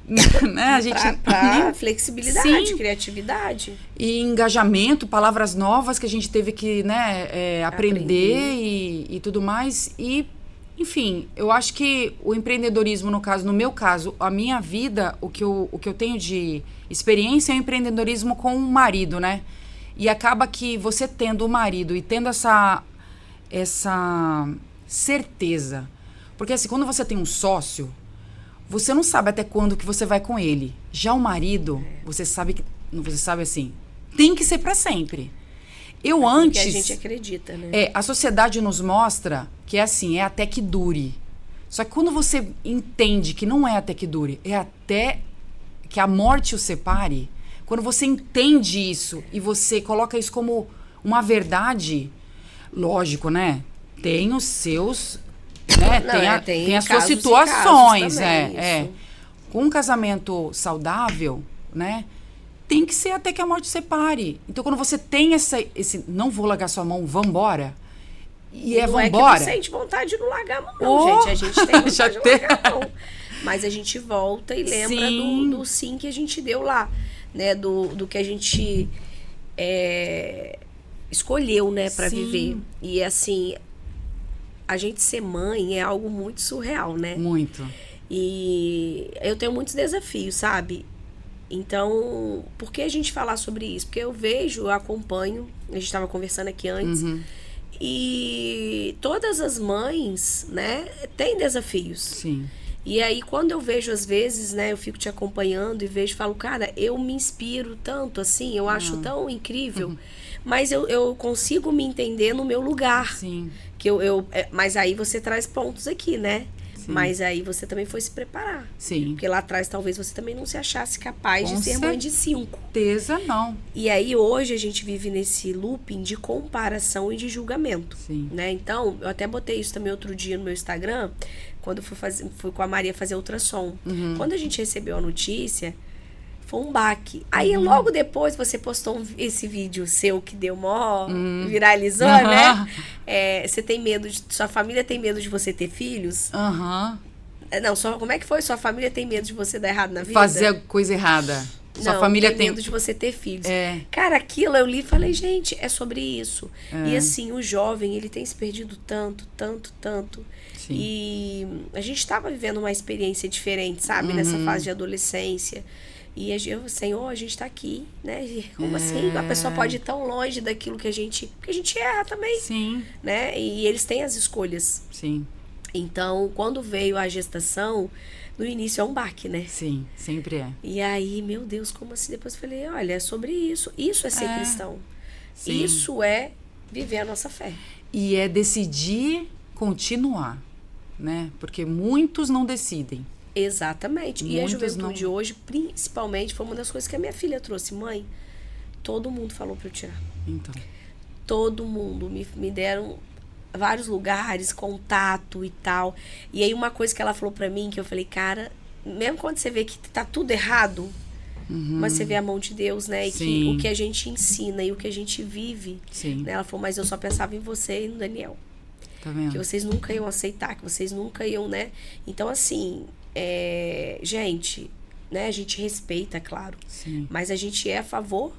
né? Pra flexibilidade, criatividade. E engajamento, palavras novas que a gente teve que, né, aprender e tudo mais. E, enfim, eu acho que o empreendedorismo, no meu caso, a minha vida, o que eu tenho de experiência é o empreendedorismo com o marido, né? E acaba que você tendo o marido e tendo essa certeza. Porque assim, quando você tem um sócio, você não sabe até quando que você vai com ele. Já o marido, você sabe assim, tem que ser para sempre. Eu antes... Porque a gente acredita, né? A sociedade nos mostra que é assim, é até que dure. Só que quando você entende que não é até que dure, é até que a morte o separe, quando você entende isso e você coloca isso como uma verdade, lógico, né? Tem os seus... Né? Não, tem as suas casos e situações. casos também, isso. Com um casamento saudável, né? Tem que ser até que a morte separe. Então, quando você tem esse não vou largar sua mão, vambora. E não vambora. É que não sente vontade de não largar a mão, não, gente. A gente tem vontade de largar a mão. Mas a gente volta e lembra do sim que a gente deu lá. Né? Do que a gente escolheu, né, pra viver. E assim, a gente ser mãe é algo muito surreal, né? Muito. E eu tenho muitos desafios, sabe? Então, por que a gente falar sobre isso? Porque eu acompanho, a gente estava conversando aqui antes, e todas as mães, né, têm desafios. Sim. E aí, quando eu vejo, às vezes, né, eu fico te acompanhando e vejo, falo, cara, eu me inspiro tanto, assim, eu acho tão incrível, mas eu consigo me entender no meu lugar. Sim. Mas aí você traz pontos aqui, né? Sim. Mas aí você também foi se preparar. Sim. Porque lá atrás talvez você também não se achasse capaz Com de ser mãe de 5. Certeza não. E aí hoje a gente vive nesse looping de comparação e de julgamento. Sim. Né? Então, eu até botei isso também outro dia no meu Instagram, quando eu fui com a Maria fazer ultrassom. Quando a gente recebeu a notícia, foi um baque. Aí logo depois você postou esse vídeo seu que deu mó, viralizou, né? Você tem medo sua família tem medo de você ter filhos? Não, como é que foi? Sua família tem medo de você dar errado na vida? Fazer a coisa errada. Sua família tem medo de você ter filhos. Cara, aquilo eu li e falei, gente, é sobre isso. E assim, o jovem, ele tem se perdido tanto, tanto, tanto. Sim. E a gente estava vivendo uma experiência diferente, sabe? Nessa fase de adolescência. E Senhor, a gente tá aqui, né? E como assim? A pessoa pode ir tão longe daquilo que a gente... Porque a gente erra também. Sim. Né? E eles têm as escolhas. Sim. Então, quando veio a gestação, no início é um baque, né? Sim, sempre é. E aí, meu Deus, como assim? Depois eu falei, olha, é sobre isso. Isso é ser cristão. Sim. Isso é viver a nossa fé. E é decidir continuar, né? Porque muitos não decidem. Exatamente. E a Muitos juventude hoje, principalmente, foi uma das coisas que a minha filha trouxe. Mãe, todo mundo falou pra eu tirar. Então. Todo mundo. Me deram vários lugares, contato e tal. E aí uma coisa que ela falou pra mim, que eu falei, cara, mesmo quando você vê que tá tudo errado, mas você vê a mão de Deus, né? E que o que a gente ensina e o que a gente vive. Sim. Né? Ela falou, mas eu só pensava em você e no Daniel. Tá vendo? Que vocês nunca iam aceitar, que vocês nunca iam, né? Então, assim, gente, né? A gente respeita, claro. Sim. Mas a gente é a favor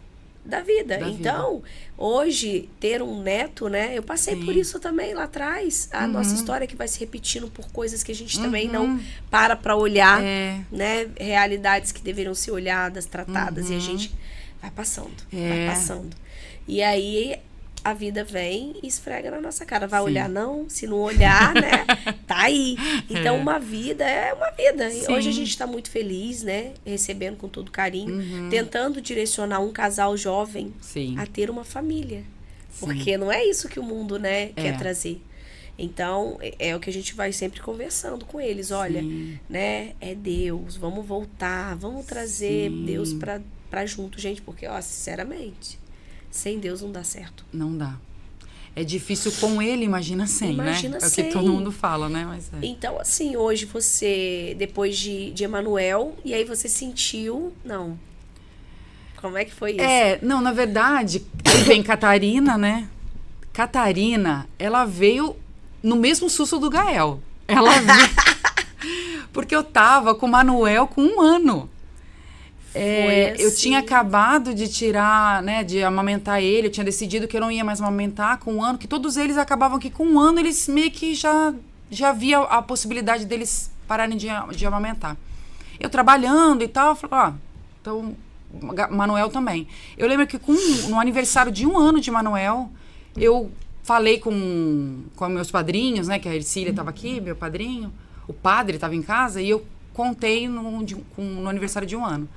da vida. Então, hoje, ter um neto, né? Eu passei por isso também lá atrás. A nossa história que vai se repetindo por coisas que a gente também não para olhar, né? Realidades que deveriam ser olhadas, tratadas. E a gente vai passando, vai passando. E aí a vida vem e esfrega na nossa cara. Vai olhar, não? Se não olhar, né? Tá aí. Então, uma vida é uma vida. E hoje a gente está muito feliz, né? Recebendo com todo carinho. Tentando direcionar um casal jovem a ter uma família. Porque não é isso que o mundo, né, quer trazer. Então, é o que a gente vai sempre conversando com eles. Olha, né? É Deus. Vamos voltar. Vamos trazer Deus pra junto, gente. Porque, ó, sinceramente... Sem Deus não dá certo. Não dá. É difícil com ele, imagina sem, imagina né? Sem. É o que todo mundo fala, né? Mas Então, assim, hoje você, depois de Emanuel, e aí você sentiu... Não. Como é que foi isso? Não, na verdade, aí vem Catarina, né? Catarina, ela veio no mesmo susto do Gael. Ela veio... Porque eu tava com o Manuel com 1 ano. Assim. Eu tinha acabado de tirar, né, de amamentar ele, eu tinha decidido que eu não ia mais amamentar com 1 ano, que todos eles acabavam que com 1 ano eles meio que já via a possibilidade deles pararem de amamentar. Eu trabalhando e tal, eu falei, então Manuel também. Eu lembro que no aniversário de 1 ano de Manuel, eu falei com meus padrinhos, né? Que a Ercília estava aqui, meu padrinho. O padre estava em casa e eu contei no aniversário de 1 ano.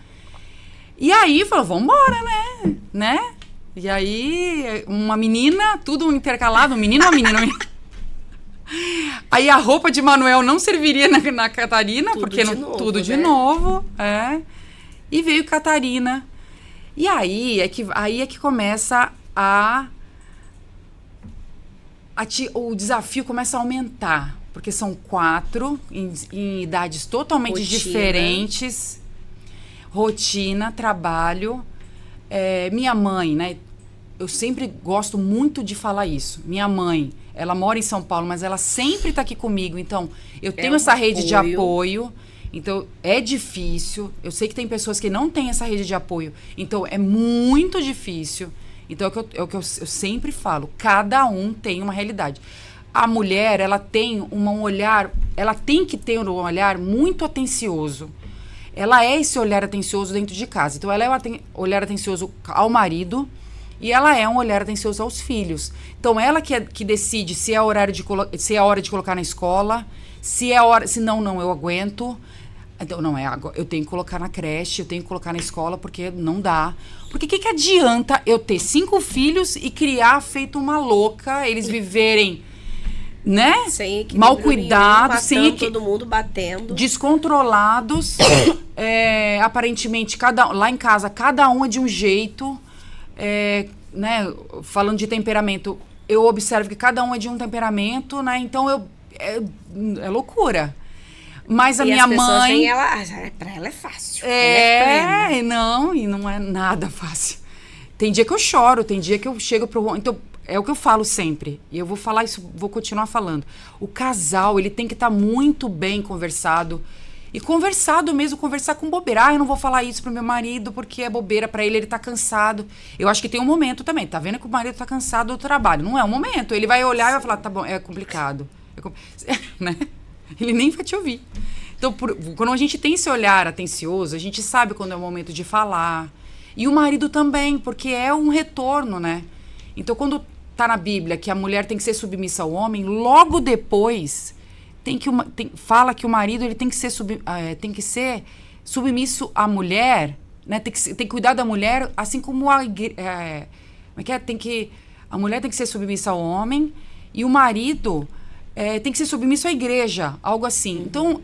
E aí, falou, vamos embora, né? E aí, uma menina, tudo intercalado, um menino, uma menina. Aí a roupa de Manuel não serviria na Catarina, tudo porque tudo de né? novo. E veio Catarina. E aí é que começa o desafio começa a aumentar. Porque são 4 em idades totalmente diferentes. Rotina, trabalho. Minha mãe, né? Eu sempre gosto muito de falar isso. Minha mãe, ela mora em São Paulo, mas ela sempre está aqui comigo. Então, eu tenho essa rede de apoio. Então, é difícil. Eu sei que tem pessoas que não têm essa rede de apoio. Então, é muito difícil. Então, é o que eu sempre falo. Cada um tem uma realidade. A mulher, ela tem um olhar... Ela tem que ter um olhar muito atencioso. Ela é esse olhar atencioso dentro de casa. Então, ela é um olhar atencioso ao marido e ela é um olhar atencioso aos filhos. Então, ela que decide se é hora de colocar na escola, se não, eu aguento. Então, não é agora. Eu tenho que colocar na creche, eu tenho que colocar na escola, porque não dá. Porque o que adianta eu ter 5 filhos e criar feito uma louca, eles viverem... Né? Sem mal cuidados, sem todo mundo batendo, descontrolados. Aparentemente, lá em casa, cada um é de um jeito. Né? Falando de temperamento, eu observo que cada um é de um temperamento, né? Então é loucura. Mas a minha mãe. Pra ela é fácil. E não é nada fácil. Tem dia que eu choro, tem dia que eu chego pro. Então, é o que eu falo sempre. E eu vou falar isso, vou continuar falando. O casal, ele tem que estar muito bem conversado. E conversado mesmo, conversar com bobeira. Eu não vou falar isso pro meu marido porque é bobeira pra ele tá cansado. Eu acho que tem um momento também. Tá vendo que o marido tá cansado do trabalho. Não é um momento. Ele vai olhar e vai falar, tá bom, é complicado. Né? Ele nem vai te ouvir. Então, quando a gente tem esse olhar atencioso, a gente sabe quando é o momento de falar. E o marido também, porque é um retorno, né? Então, quando tá na Bíblia que a mulher tem que ser submissa ao homem, logo depois fala que o marido ele tem que ser submisso à mulher, né? Tem que cuidar da mulher, assim como a mulher tem que ser submissa ao homem e o marido tem que ser submisso à igreja, algo assim. Então,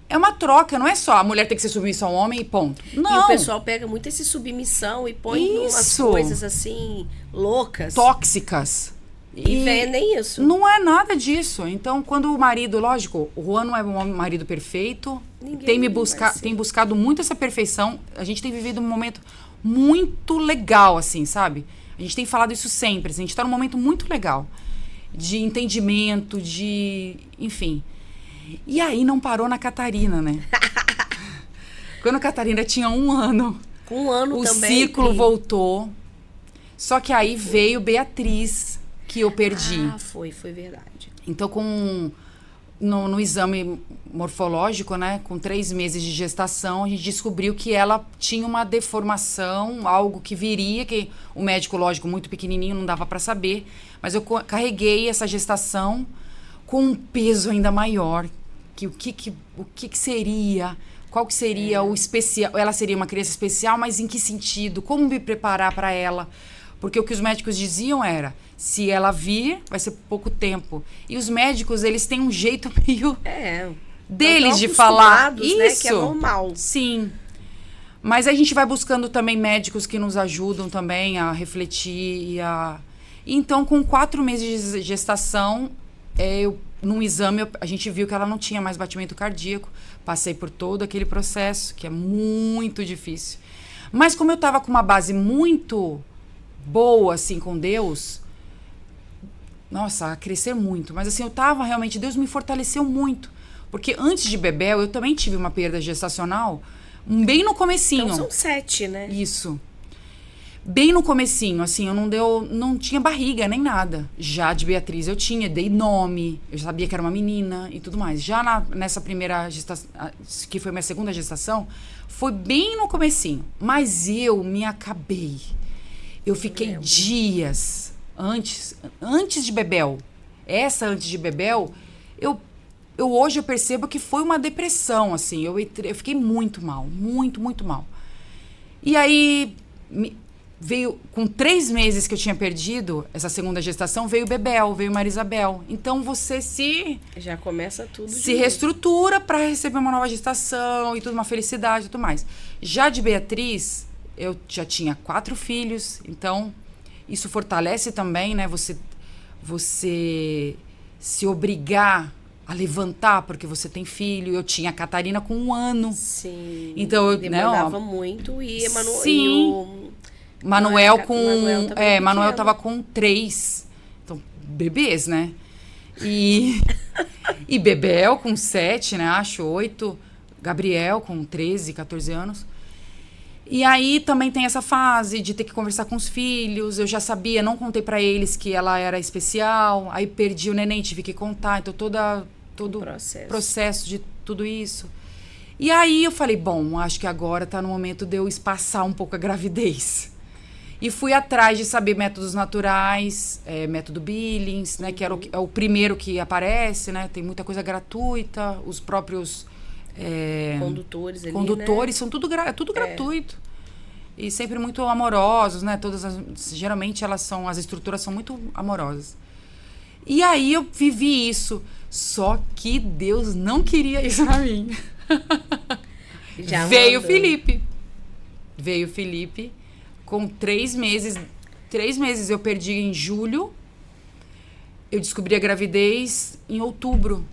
é uma troca, não é só a mulher tem que ser submissa ao homem e ponto. Não. E o pessoal pega muito esse submissão e põe umas coisas assim, loucas. Tóxicas. E vendem isso. Não é nada disso. Então, quando o marido, lógico, o Juan não é um marido perfeito, tem buscado muito essa perfeição. A gente tem vivido um momento muito legal, assim, sabe? A gente tem falado isso sempre. A gente está num momento muito legal. De entendimento, enfim... E aí não parou na Catarina, né? Quando a Catarina tinha 1 ano. Com 1 ano o também. O ciclo voltou. Só que aí veio Beatriz, que eu perdi. Foi verdade. Então, no exame morfológico, né? Com 3 meses de gestação, a gente descobriu que ela tinha uma deformação, algo que viria, que o médico, lógico, muito pequenininho, não dava para saber. Mas eu carreguei essa gestação com um peso ainda maior, o que seria, qual que seria o especial, ela seria uma criança especial, mas em que sentido, como me preparar para ela, porque o que os médicos diziam era, se ela vir, vai ser pouco tempo, e os médicos, eles têm um jeito meio deles de falar, isso, né, que é normal. Sim, mas a gente vai buscando também médicos que nos ajudam também a refletir então, com 4 meses de gestação, num exame, a gente viu que ela não tinha mais batimento cardíaco. Passei por todo aquele processo, que é muito difícil. Mas como eu estava com uma base muito boa, assim, com Deus... Nossa, a crescer muito. Mas, assim, eu estava realmente... Deus me fortaleceu muito. Porque antes de Bebel, eu também tive uma perda gestacional, bem no comecinho. Então, são 7, né? Isso. Bem no comecinho, assim, não tinha barriga nem nada. Já de Beatriz eu tinha, dei nome, eu já sabia que era uma menina e tudo mais. Já nessa primeira gestação, que foi minha segunda gestação, foi bem no comecinho. Mas eu me acabei. Eu fiquei dias antes de Bebel. Essa antes de Bebel, hoje eu percebo que foi uma depressão, assim. Eu fiquei muito mal, muito, muito mal. E aí... veio, com 3 meses que eu tinha perdido essa segunda gestação, veio Bebel, veio Marisabel. Então você já começa tudo. Se reestrutura para receber uma nova gestação e tudo, uma felicidade e tudo mais. Já de Beatriz, eu já tinha 4 filhos, então isso fortalece também, né? Você se obrigar a levantar porque você tem filho. Eu tinha a Catarina com 1 ano. Sim. Então eu demandava muito e Manuel Manuel tava com 3. Então, bebês, né? E Bebel com 7, né? Acho, 8. Gabriel com 13, 14 anos. E aí também tem essa fase de ter que conversar com os filhos. Eu já sabia, não contei pra eles que ela era especial. Aí perdi o neném, tive que contar. Então todo o processo de tudo isso. E aí eu falei, bom, acho que agora tá no momento de eu espaçar um pouco a gravidez. E fui atrás de saber métodos naturais, método Billings, né? Que é o primeiro que aparece, né? Tem muita coisa gratuita, os próprios... condutores ali, condutores, né? São tudo gratuito. E sempre muito amorosos, né? Geralmente as estruturas são muito amorosas. E aí eu vivi isso. Só que Deus não queria isso pra mim. Veio o Felipe. Com 3 meses. 3 meses eu perdi em julho. Eu descobri a gravidez em outubro.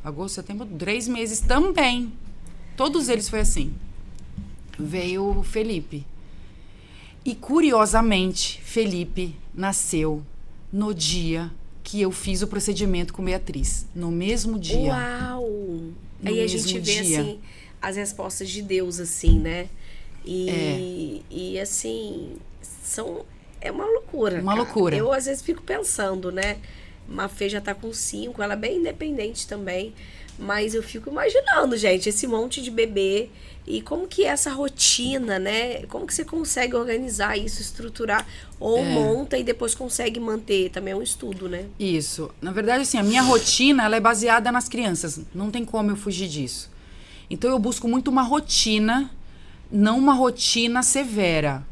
Agosto, setembro, 3 meses também. Todos eles foi assim. Veio o Felipe. E, curiosamente, Felipe nasceu no dia que eu fiz o procedimento com Beatriz. No mesmo dia. Uau! Aí a gente vê, assim, as respostas de Deus, assim, né? E assim, é uma loucura. Uma loucura. Eu, às vezes, fico pensando, né? Mafê já tá com 5, ela é bem independente também. Mas eu fico imaginando, gente, esse monte de bebê e como que é essa rotina, né? Como que você consegue organizar isso, estruturar, ou monta e depois consegue manter? Também é um estudo, né? Isso. Na verdade, assim, a minha rotina, ela é baseada nas crianças. Não tem como eu fugir disso. Então, eu busco muito uma rotina, não uma rotina severa.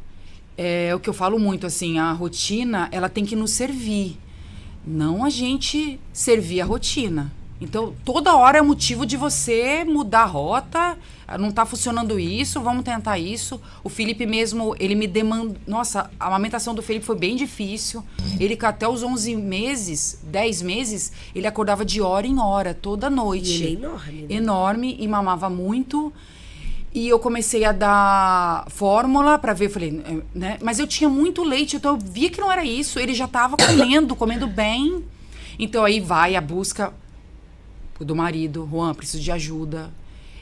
É o que eu falo muito, assim, a rotina, ela tem que nos servir. Não a gente servir a rotina. Então, toda hora é motivo de você mudar a rota. Não tá funcionando isso, vamos tentar isso. O Felipe mesmo, ele me demandou... Nossa, a amamentação do Felipe foi bem difícil. Ele, até os 11 meses, 10 meses, ele acordava de hora em hora, toda noite. E ele é enorme, né? Enorme, e mamava muito. E eu comecei a dar fórmula pra ver, falei, né? Mas eu tinha muito leite, então eu via que não era isso. Ele já tava comendo bem. Então, aí vai a busca... do marido, Juan, preciso de ajuda.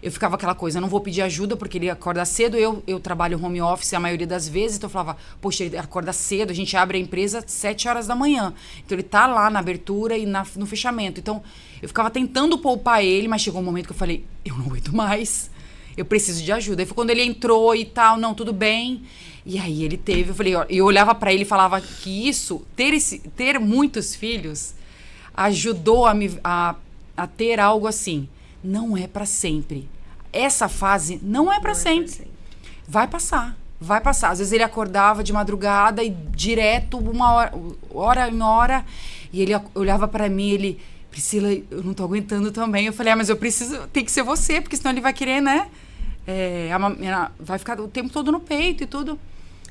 Eu ficava aquela coisa, não vou pedir ajuda porque ele acorda cedo, eu trabalho home office a maioria das vezes, então eu falava, poxa, ele acorda cedo, a gente abre a empresa às 7 horas da manhã. Então ele tá lá na abertura e no fechamento. Então eu ficava tentando poupar ele, mas chegou um momento que eu falei, eu não aguento mais, eu preciso de ajuda. Aí foi quando ele entrou e tal, não, tudo bem. E aí ele teve, eu falei, eu olhava pra ele e falava que isso, ter muitos filhos, ajudou a ter algo assim. Não é pra sempre. Essa fase não é pra sempre. Vai passar. Às vezes ele acordava de madrugada e direto, hora em hora, e ele olhava pra mim, ele, Priscila, eu não tô aguentando também. Eu falei, mas eu preciso, tem que ser você, porque senão ele vai querer, né? Vai ficar o tempo todo no peito e tudo.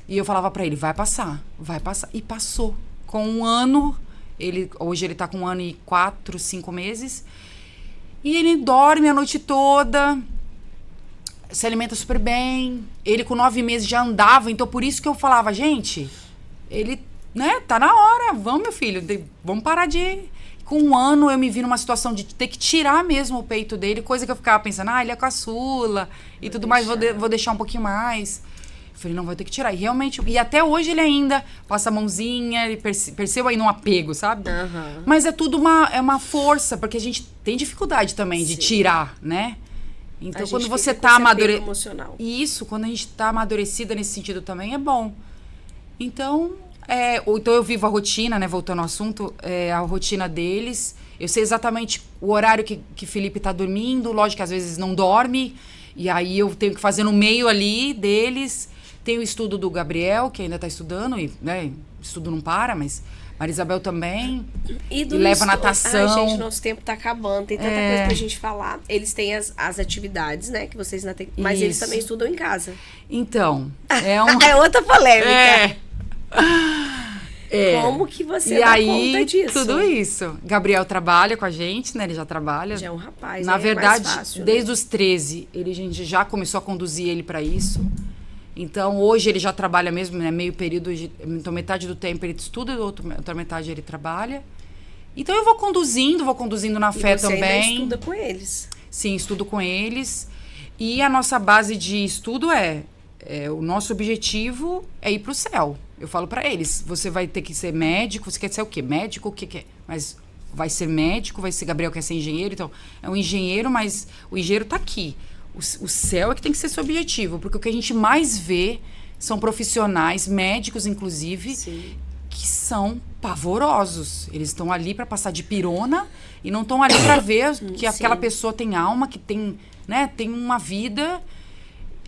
E eu falava pra ele, vai passar. E passou. Com 1 ano, hoje ele tá com 1 ano e 4, 5 meses. E ele dorme a noite toda, se alimenta super bem. Ele com 9 meses já andava, então por isso que eu falava, gente, ele, né, tá na hora, vamos, meu filho, vamos parar de... Com 1 ano eu me vi numa situação de ter que tirar mesmo o peito dele, coisa que eu ficava pensando, ele é caçula e tudo mais, vou deixar um pouquinho mais. Eu falei, não, vai ter que tirar. E realmente, e até hoje ele ainda passa a mãozinha, ele percebeu aí num apego, sabe? Mas é tudo uma força, porque a gente tem dificuldade também de tirar, né? Então, quando você tá amadurecida. Isso, quando a gente tá amadurecida nesse sentido também, é bom. Então, então eu vivo a rotina, né? Voltando ao assunto, a rotina deles. Eu sei exatamente o horário que Felipe tá dormindo. Lógico que às vezes não dorme. E aí eu tenho que fazer no meio ali deles. Tem o estudo do Gabriel, que ainda tá estudando. E, né, estudo não para, mas Marisabel também. E leva natação. Ai, gente, nosso tempo tá acabando. Tem tanta coisa pra gente falar. Eles têm as atividades, né? Que vocês não têm. Mas eles também estudam em casa. Então, é outra polêmica. Como que você dá conta disso? Tudo isso. Gabriel trabalha com a gente, né? Ele já trabalha. Já é um rapaz, Na verdade, mais fácil, desde os 13, a gente já começou a conduzir ele para isso. Então, hoje ele já trabalha mesmo, né? Meio período. Então, metade do tempo ele estuda, outra metade ele trabalha. Então, eu vou conduzindo na fé também. Você ainda estuda com eles? Sim, estudo com eles. E a nossa base de estudo o nosso objetivo é ir pro céu. Eu falo para eles, você vai ter que ser médico, você quer ser o quê? Médico, o que quer? Mas vai ser médico, vai ser Gabriel quer ser engenheiro, então é um engenheiro, mas o engenheiro tá aqui. O céu é que tem que ser seu objetivo, porque o que a gente mais vê são profissionais, médicos inclusive, Sim. que são pavorosos. Eles estão ali para passar de pirona e não estão ali para ver que aquela pessoa tem alma, que tem, né, tem uma vida,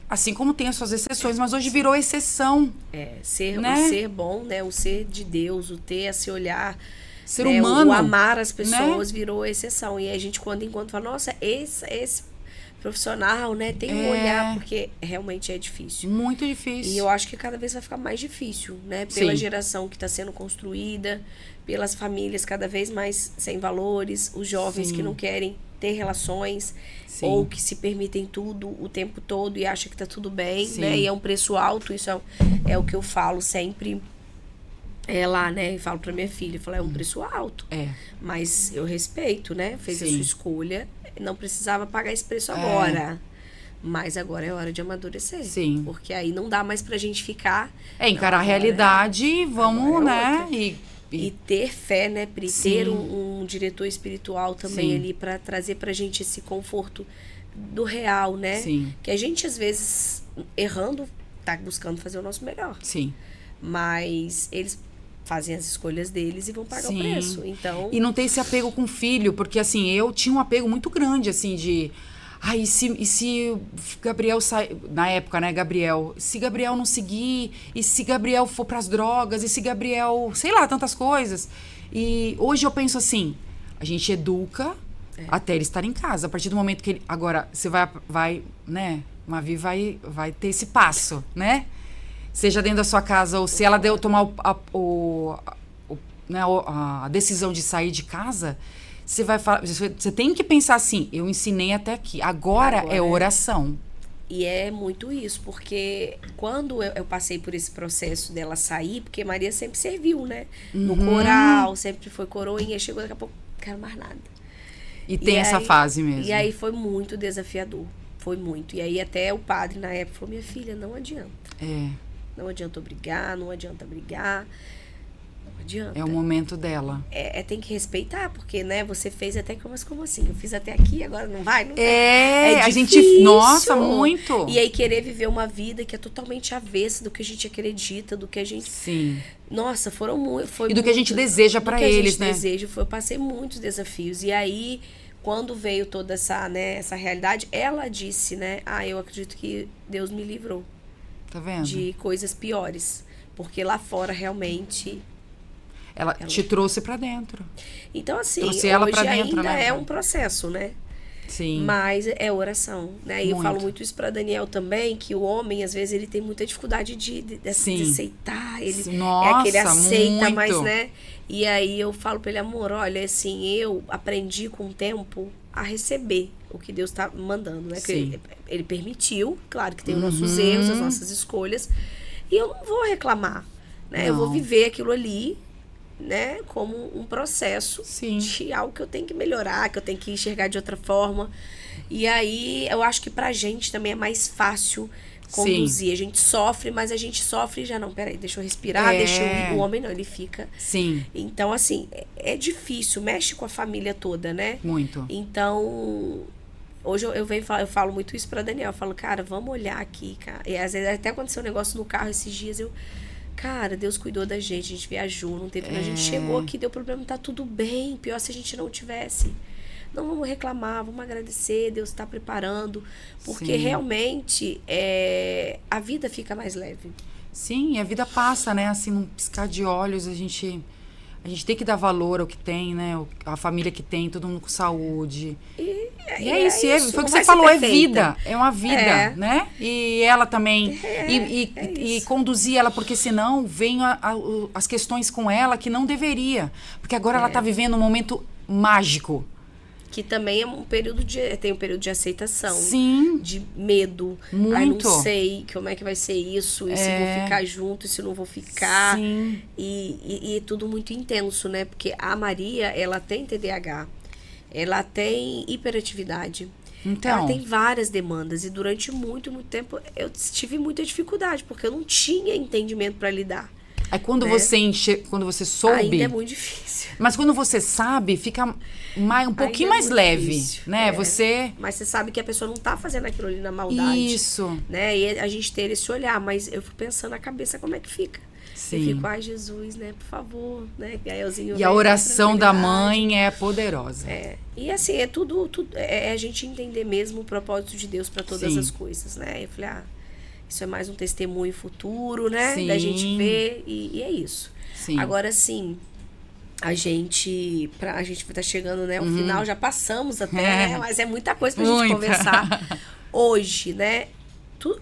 assim como tem as suas exceções, mas hoje virou exceção. O ser bom, né, o ser de Deus, o ter esse olhar, ser humano, o amar as pessoas, né, virou exceção. E a gente enquanto fala, nossa, esse profissional, né, tem um olhar, porque realmente é difícil. Muito difícil. E eu acho que cada vez vai ficar mais difícil, né, pela geração que está sendo construída, pelas famílias cada vez mais sem valores, os jovens que não querem ter relações, ou que se permitem tudo o tempo todo e acham que tá tudo bem, né, e é um preço alto. Isso é o que eu falo sempre lá, né, e falo pra minha filha, eu falo, é um preço alto, mas eu respeito, né, fez a sua escolha, não precisava pagar esse preço agora. Mas agora é hora de amadurecer. Sim. Porque aí não dá mais pra gente ficar... encarar a realidade e vamos, né? E ter fé, né, Pri? Ter um diretor espiritual também ali pra trazer pra gente esse conforto do real, né? Sim. Que a gente, às vezes, errando, tá buscando fazer o nosso melhor. Sim. Mas eles fazem as escolhas deles e vão pagar o preço. Então... E não tem esse apego com o filho, porque assim, eu tinha um apego muito grande, assim, de... e se Gabriel sai... Na época, né, Gabriel? Se Gabriel não seguir, e se Gabriel for pras drogas, e se Gabriel... Sei lá, tantas coisas. E hoje eu penso assim, a gente educa até ele estar em casa. A partir do momento que ele... Agora, você vai né? Mavi vai ter esse passo, né? Seja dentro da sua casa, ou se ela tomar a decisão de sair de casa, você tem que pensar assim, eu ensinei até aqui, agora é oração. E é muito isso, porque quando eu passei por esse processo dela sair, porque Maria sempre serviu, né? No coral, sempre foi coroinha, chegou daqui a pouco, não quero mais nada. E tem essa fase mesmo. E aí foi muito desafiador, foi muito. E aí até o padre na época falou, minha filha, não adianta. Não adianta brigar, não adianta brigar. Não adianta. É o momento dela. Tem que respeitar, porque, né, você fez até mas como assim? Eu fiz até aqui, agora não vai? Não vai. A gente... Nossa, muito. E aí querer viver uma vida que é totalmente avessa do que a gente acredita, do que a gente... Sim. Nossa, foram muito... E do que a gente deseja pra eles, né? Eu passei muitos desafios. E aí, quando veio toda essa realidade, ela disse, né, eu acredito que Deus me livrou. Tá vendo? De coisas piores. Porque lá fora, realmente... Ela te trouxe pra dentro. Então, assim, trouxe ela pra hoje dentro, ainda né? é um processo, né? Sim. Mas é oração, né? E eu falo muito isso pra Daniel também, que o homem, às vezes, ele tem muita dificuldade de aceitar. Ele Nossa, aquele aceita, muito. mas, né? E aí eu falo pra ele, amor, olha, assim, eu aprendi com o tempo a receber o que Deus tá mandando, né? Que ele permitiu, claro que tem os nossos erros, as nossas escolhas, e eu não vou reclamar, né? Não. Eu vou viver aquilo ali, né, como um processo de algo que eu tenho que melhorar, que eu tenho que enxergar de outra forma. E aí eu acho que pra gente também é mais fácil conduzir. A gente sofre, mas a gente sofre e já não, peraí, deixa eu respirar, deixa eu ir. O homem não, ele fica. Sim. Então, assim, é difícil, mexe com a família toda, né? Muito. Então, hoje eu falo muito isso pra Daniel. Eu falo, cara, vamos olhar aqui, cara. E às vezes até aconteceu um negócio no carro esses dias, cara, Deus cuidou da gente, a gente viajou, não teve. A gente chegou aqui, deu problema, tá tudo bem. Pior se a gente não tivesse. Não vamos reclamar, vamos agradecer, Deus está preparando. Porque realmente a vida fica mais leve. Sim, a vida passa, né? Assim, num piscar de olhos, a gente tem que dar valor ao que tem, né? A família que tem, todo mundo com saúde. E é isso. Foi o que você falou, é vida. É uma vida, né? E ela também. E conduzir ela, porque senão vem as questões com ela que não deveria. Porque agora ela está vivendo um momento mágico. Que também é um período tem um período de aceitação. Sim. De medo. Muito. Ai, não sei como é que vai ser isso. E se vou ficar junto, e se não vou ficar. Sim. E é tudo muito intenso, né? Porque a Maria, ela tem TDAH. Ela tem hiperatividade. Então. Ela tem várias demandas. E durante muito, muito tempo, eu tive muita dificuldade. Porque eu não tinha entendimento para lidar. Aí quando você soube... Ainda é muito difícil. Mas quando você sabe, fica um pouquinho mais leve, difícil, né? Você... Mas você sabe que a pessoa não tá fazendo aquilo ali na maldade. Isso. Né? E a gente ter esse olhar. Mas eu fico pensando na cabeça como é que fica. Sim. Eu fico, ai, Jesus, né? Por favor, né? E a oração da mãe é poderosa. E assim, é tudo é a gente entender mesmo o propósito de Deus para todas as coisas, né? Eu falei, isso é mais um testemunho futuro, né? Sim. Da gente ver e é isso. Sim. Agora, sim, a gente tá chegando, né? Ao final, já passamos até, né? Mas é muita coisa pra gente conversar hoje, né?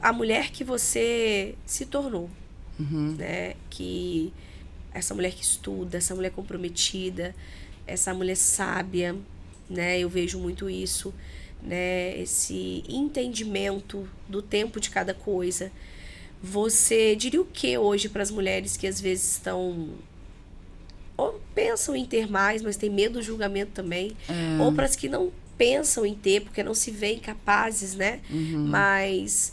A mulher que você se tornou, né? Que essa mulher que estuda, essa mulher comprometida, essa mulher sábia, né? Eu vejo muito isso, né? Esse entendimento do tempo de cada coisa. Você diria o que hoje para as mulheres que às vezes estão ou pensam em ter mais, mas tem medo do julgamento também, ou para as que não pensam em ter porque não se veem capazes, né? Mas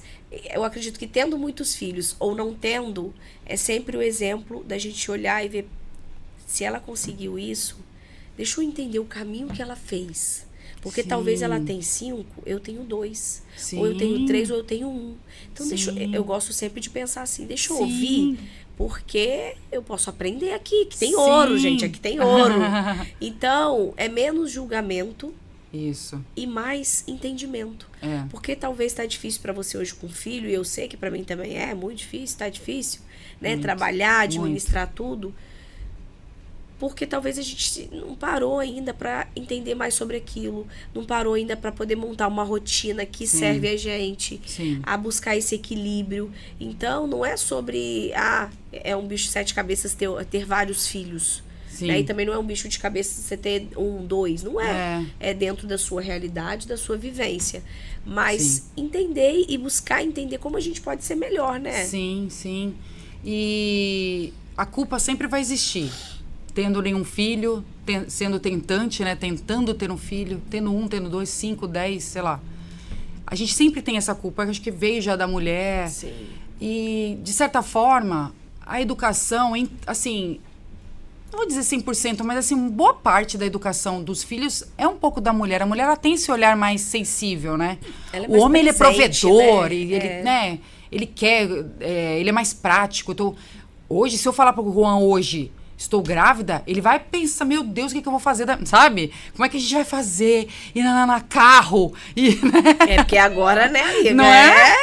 eu acredito que tendo muitos filhos ou não tendo, é sempre o exemplo da gente olhar e ver se ela conseguiu isso, deixa eu entender o caminho que ela fez. Porque talvez ela tenha 5, eu tenho 2. Ou eu tenho 3, ou eu tenho 1. Então, eu gosto sempre de pensar assim, deixa eu ouvir, porque eu posso aprender aqui, que tem ouro, gente, aqui tem ouro. Então, é menos julgamento e mais entendimento. Porque talvez tá difícil para você hoje com filho, e eu sei que para mim também é muito difícil, tá difícil, né? Trabalhar, administrar tudo. Porque talvez a gente não parou ainda para entender mais sobre aquilo. Não parou ainda para poder montar uma rotina que serve a gente a buscar esse equilíbrio. Então, não é sobre... é um bicho de 7 cabeças ter vários filhos. Né? E também não é um bicho de cabeça você ter 1, 2. Não é. É dentro da sua realidade, da sua vivência. Mas entender e buscar entender como a gente pode ser melhor, né? Sim, sim. E a culpa sempre vai existir. Tendo nenhum filho, sendo tentante, né? Tentando ter um filho, tendo 1, tendo 2, 5, 10, sei lá. A gente sempre tem essa culpa, acho que veio já da mulher. Sim. E, de certa forma, a educação, assim, não vou dizer 100%, mas assim, boa parte da educação dos filhos é um pouco da mulher. A mulher, ela tem esse olhar mais sensível, né? O homem, ele é provedor, e ele, né? Ele quer, ele é mais prático. Então, hoje, se eu falar pro Juan hoje... estou grávida, ele vai pensar, meu Deus, o que eu vou fazer, sabe? Como é que a gente vai fazer? Ir na carro? Né? Porque agora, né, amiga? Não é?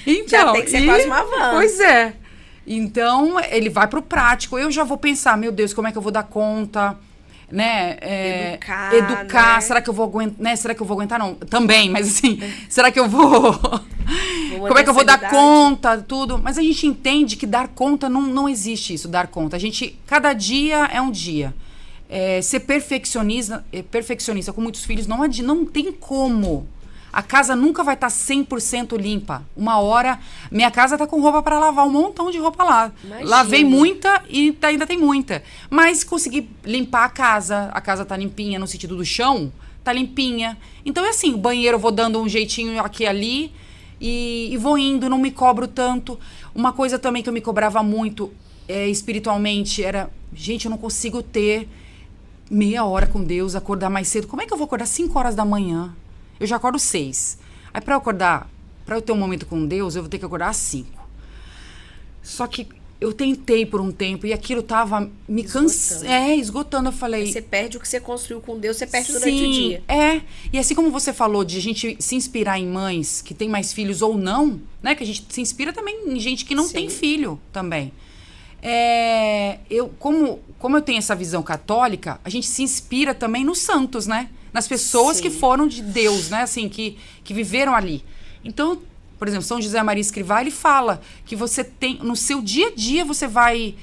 Então, já tem que ser quase uma van. Pois é. Então, ele vai pro prático. Eu já vou pensar, meu Deus, como é que eu vou dar conta? Né? Educar. Né? Será que eu vou aguentar? Né? Será que eu vou aguentar? Não, também, mas assim, será que eu vou... Como é que eu vou dar conta, tudo? Mas a gente entende que dar conta, não existe isso, dar conta. A gente, cada dia é um dia. Ser perfeccionista com muitos filhos, não tem como. A casa nunca vai estar 100% limpa. Uma hora, minha casa tá com roupa para lavar, um montão de roupa lá. Imagina. Lavei muita e ainda tem muita. Mas consegui limpar a casa tá limpinha no sentido do chão, tá limpinha. Então é assim, o banheiro eu vou dando um jeitinho aqui e ali. e vou indo, não me cobro tanto. Uma coisa também que eu me cobrava muito espiritualmente era, gente, eu não consigo ter meia hora com Deus, acordar mais cedo. Como é que eu vou acordar 5 horas da manhã? Eu já acordo 6. Aí pra eu ter um momento com Deus, eu vou ter que acordar às 5. Só que eu tentei por um tempo e aquilo tava me esgotando. Eu falei... Aí você perde o que você construiu com Deus, você perde durante o dia. E assim como você falou de a gente se inspirar em mães que têm mais filhos ou não, né? Que a gente se inspira também em gente que não tem filho também. Como eu tenho essa visão católica, a gente se inspira também nos santos, né? Nas pessoas que foram de Deus, né? Assim, que viveram ali. Então, por exemplo, São José Maria Escrivá, ele fala que você tem, no seu dia a dia, você vai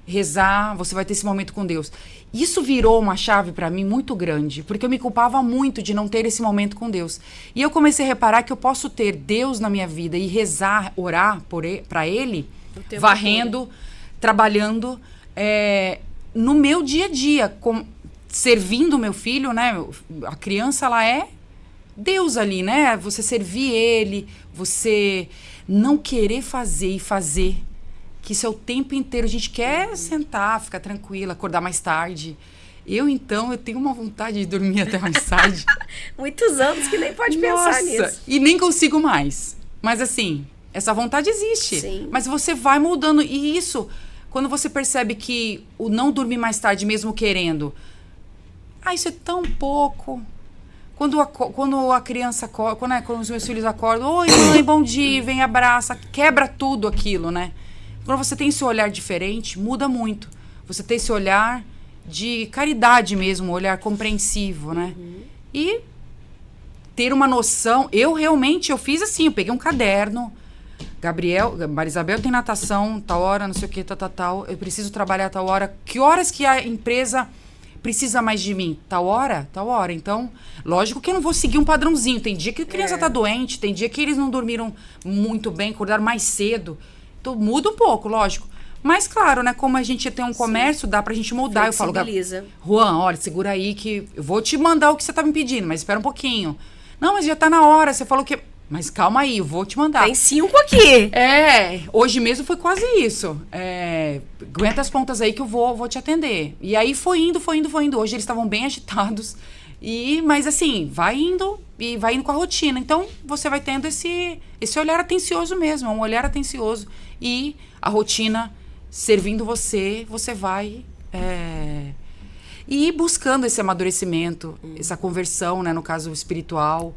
rezar, você vai ter esse momento com Deus. Isso virou uma chave para mim muito grande, porque eu me culpava muito de não ter esse momento com Deus. E eu comecei a reparar que eu posso ter Deus na minha vida e rezar, orar para Ele, varrendo, trabalhando, no meu dia a dia, servindo o meu filho, né? A criança, ela é Deus ali, né? Você servir Ele, você não querer fazer e fazer, que isso é o tempo inteiro. A gente quer sentar, ficar tranquila, acordar mais tarde. Eu tenho uma vontade de dormir até mais tarde. Muitos anos que nem pode pensar nisso. E nem consigo mais. Mas assim, essa vontade existe. Sim. Mas você vai mudando. E isso, quando você percebe que o não dormir mais tarde, mesmo querendo, isso é tão pouco. Quando a criança acorda, quando os meus filhos acordam, oi mãe, bom dia, vem, abraça, quebra tudo aquilo, né? Quando você tem esse olhar diferente, muda muito. Você tem esse olhar de caridade mesmo, um olhar compreensivo, né? E ter uma noção, eu fiz assim, eu peguei um caderno, Marisabel tem natação, tal hora, não sei o que, tal, eu preciso trabalhar tal hora, que horas que a empresa precisa mais de mim? Tal hora. Então, lógico que eu não vou seguir um padrãozinho. Tem dia que a criança tá doente, tem dia que eles não dormiram muito bem, acordaram mais cedo. Então, muda um pouco, lógico. Mas, claro, né? Como a gente tem um comércio, dá pra gente moldar. Eu falo, Juan, olha, segura aí que eu vou te mandar o que você tá me pedindo, mas espera um pouquinho. Não, mas já tá na hora. Você falou que... Mas calma aí, eu vou te mandar. Tem 5 aqui. Hoje mesmo foi quase isso. Aguenta as pontas aí que eu vou te atender. E aí foi indo. Hoje eles estavam bem agitados. Mas assim, vai indo com a rotina. Então, você vai tendo esse olhar atencioso mesmo. É um olhar atencioso. E a rotina servindo você vai... E buscando esse amadurecimento, essa conversão, né, no caso espiritual...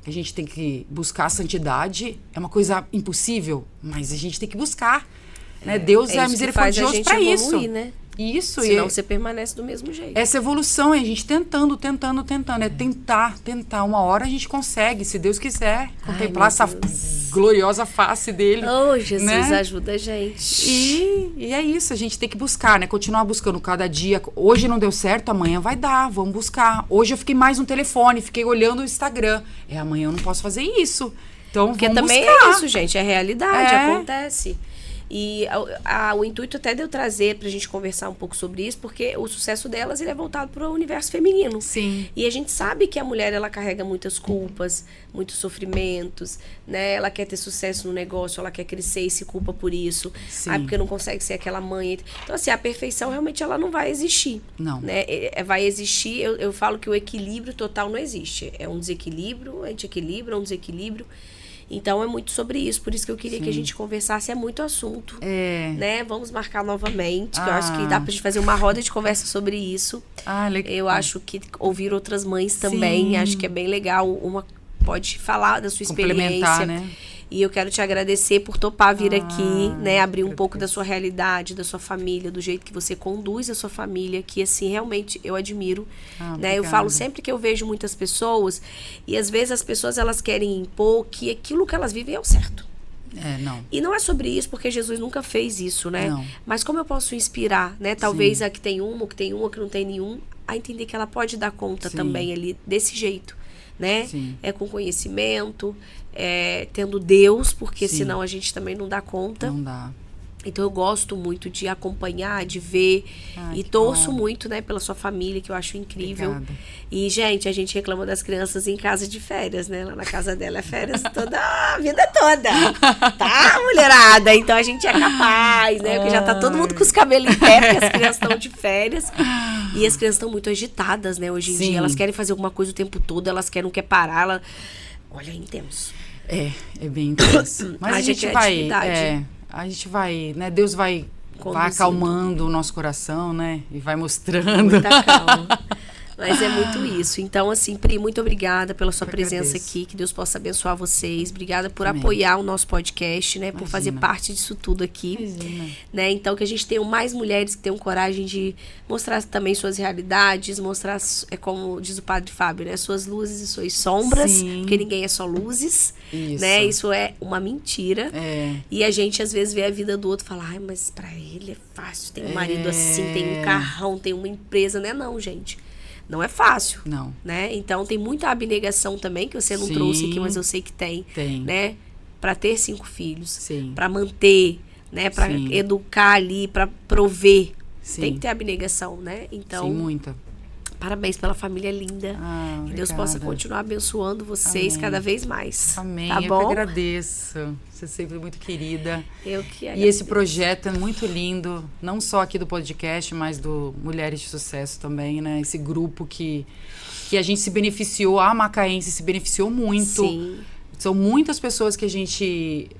a gente tem que buscar a santidade. É uma coisa impossível, mas a gente tem que buscar, né? Deus é misericordioso para isso, né? Isso. Senão você permanece do mesmo jeito. Essa evolução é a gente tentando. É tentar. Uma hora a gente consegue, se Deus quiser, contemplar essa gloriosa face dele. Oh, Jesus, né? ajuda a gente. E é isso, a gente tem que buscar, né? Continuar buscando cada dia. Hoje não deu certo, amanhã vai dar, vamos buscar. Hoje eu fiquei mais no telefone, fiquei olhando o Instagram. Amanhã eu não posso fazer isso. Então, porque vamos também buscar. É isso, gente, é realidade, acontece. E o intuito até de eu trazer pra gente conversar um pouco sobre isso, porque o sucesso delas, ele é voltado pro universo feminino. Sim. E a gente sabe que a mulher, ela carrega muitas culpas, muitos sofrimentos, né? Ela quer ter sucesso no negócio, ela quer crescer e se culpa por isso. Sim. Porque não consegue ser aquela mãe. Então, assim, a perfeição realmente ela não vai existir. Não. Né? Vai existir, eu falo que o equilíbrio total não existe. É um desequilíbrio, a gente equilibra, é um desequilíbrio. Então, é muito sobre isso. Por isso que eu queria que a gente conversasse. É muito assunto. Né? Vamos marcar novamente. Que eu acho que dá pra gente fazer uma roda de conversa sobre isso. Legal. Eu acho que ouvir outras mães também. Acho que é bem legal. Uma pode falar da sua experiência. Né? E eu quero te agradecer por topar vir aqui, né? Abrir um pouco da sua realidade, da sua família, do jeito que você conduz a sua família, que assim, realmente eu admiro. Né? Eu falo sempre que eu vejo muitas pessoas, e às vezes as pessoas elas querem impor que aquilo que elas vivem é o certo. Não. E não é sobre isso, porque Jesus nunca fez isso, né? Não. Mas como eu posso inspirar, né? Talvez a que tem uma, ou que tem uma, ou que não tem nenhum, a entender que ela pode dar conta também ali, desse jeito, né? Sim. Com conhecimento, tendo Deus, porque senão a gente também não dá conta. Não dá. Então eu gosto muito de acompanhar, de ver e torço muito, né, pela sua família, que eu acho incrível. Obrigada. E, gente, a gente reclama das crianças em casa de férias, né? Lá na casa dela é férias toda a vida toda. Tá, mulherada? Então a gente é capaz, né? Porque já tá todo mundo com os cabelos em pé, porque as crianças estão de férias. E as crianças estão muito agitadas, né? Hoje em dia. Elas querem fazer alguma coisa o tempo todo, elas querem, não quer parar. Olha, é intenso. É bem intenso. Mas a gente vai... a gente vai, né? Deus vai acalmando o nosso coração, né? E vai mostrando. Muita calma. Mas é muito isso. Então, assim, Pri, muito obrigada pela sua presença aqui. Que Deus possa abençoar vocês. Obrigada por apoiar o nosso podcast, né? Por fazer parte disso tudo aqui. Né? Então, que a gente tenha mais mulheres que tenham coragem de mostrar também suas realidades, mostrar, como diz o Padre Fábio, né? Suas luzes e suas sombras. Porque ninguém é só luzes. Isso. Né? Isso é uma mentira. E a gente, às vezes, vê a vida do outro e fala, ai, mas pra ele é fácil. Tem um marido assim, tem um carrão, tem uma empresa. Não é não, gente. Não é fácil. Não. Né? Então, tem muita abnegação também, que você não trouxe aqui, mas eu sei que tem. Né? Para ter 5 filhos. Para manter, né? Para educar ali, para prover. Tem que ter abnegação, né? Então, muita. Parabéns pela família linda. Que Deus possa continuar abençoando vocês cada vez mais. Amém. Tá bom? Eu que agradeço. Você é sempre muito querida. Eu que agradeço. E esse projeto é muito lindo, não só aqui do podcast, mas do Mulheres de Sucesso também, né? Esse grupo que a gente se beneficiou, a macaense se beneficiou muito. Sim. São muitas pessoas que a gente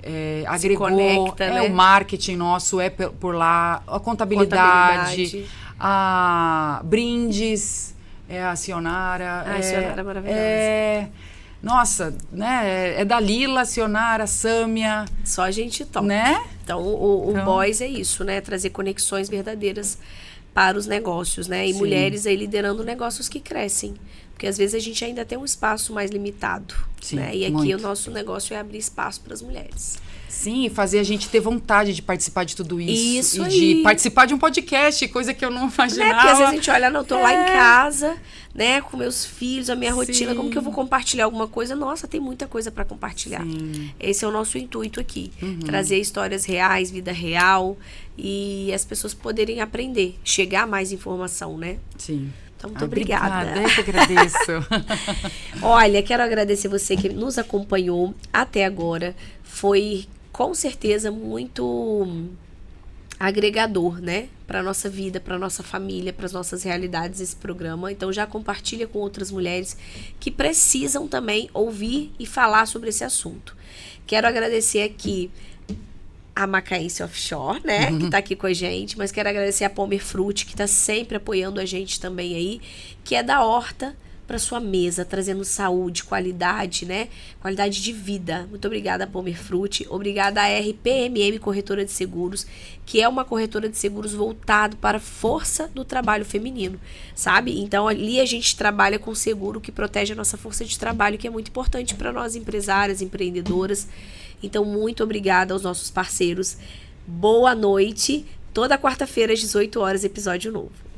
agregou. Conecta, né? O marketing nosso é por lá, a contabilidade. A Brindes, a Cionara. A Cionara é maravilhosa. Nossa, né? É da Lila, Cionara, Sâmia. Só gente top. Né? Então, o Boys é isso, né? Trazer conexões verdadeiras para os negócios, né? E mulheres aí liderando negócios que crescem. Porque às vezes a gente ainda tem um espaço mais limitado. Né? E aqui o nosso negócio é abrir espaço para as mulheres. Sim, e fazer a gente ter vontade de participar de tudo isso. Isso e de participar de um podcast, coisa que eu não imaginava. Porque às vezes a gente olha, não, eu tô lá em casa, né, com meus filhos, a minha rotina, como que eu vou compartilhar alguma coisa? Nossa, tem muita coisa para compartilhar. Esse é o nosso intuito aqui. Trazer histórias reais, vida real, e as pessoas poderem aprender, chegar a mais informação, né? Sim. Então, muito obrigada. Eu que agradeço. Olha, quero agradecer você que nos acompanhou até agora. Foi, com certeza, muito agregador, né? Para nossa vida, para nossa família, para as nossas realidades esse programa. Então, já compartilha com outras mulheres que precisam também ouvir e falar sobre esse assunto. Quero agradecer aqui a Macaense Offshore, né? Que tá aqui com a gente. Mas quero agradecer a Pomer Fruit, que tá sempre apoiando a gente também aí. Que é da horta para sua mesa, trazendo saúde, qualidade, né? Qualidade de vida. Muito obrigada, Pomer Fruit. Obrigada a RPMM Corretora de Seguros, que é uma corretora de seguros voltado para a força do trabalho feminino, sabe? Então, ali a gente trabalha com seguro que protege a nossa força de trabalho, que é muito importante para nós empresárias, empreendedoras. Então, muito obrigada aos nossos parceiros. Boa noite. Toda quarta-feira, às 18 horas, episódio novo.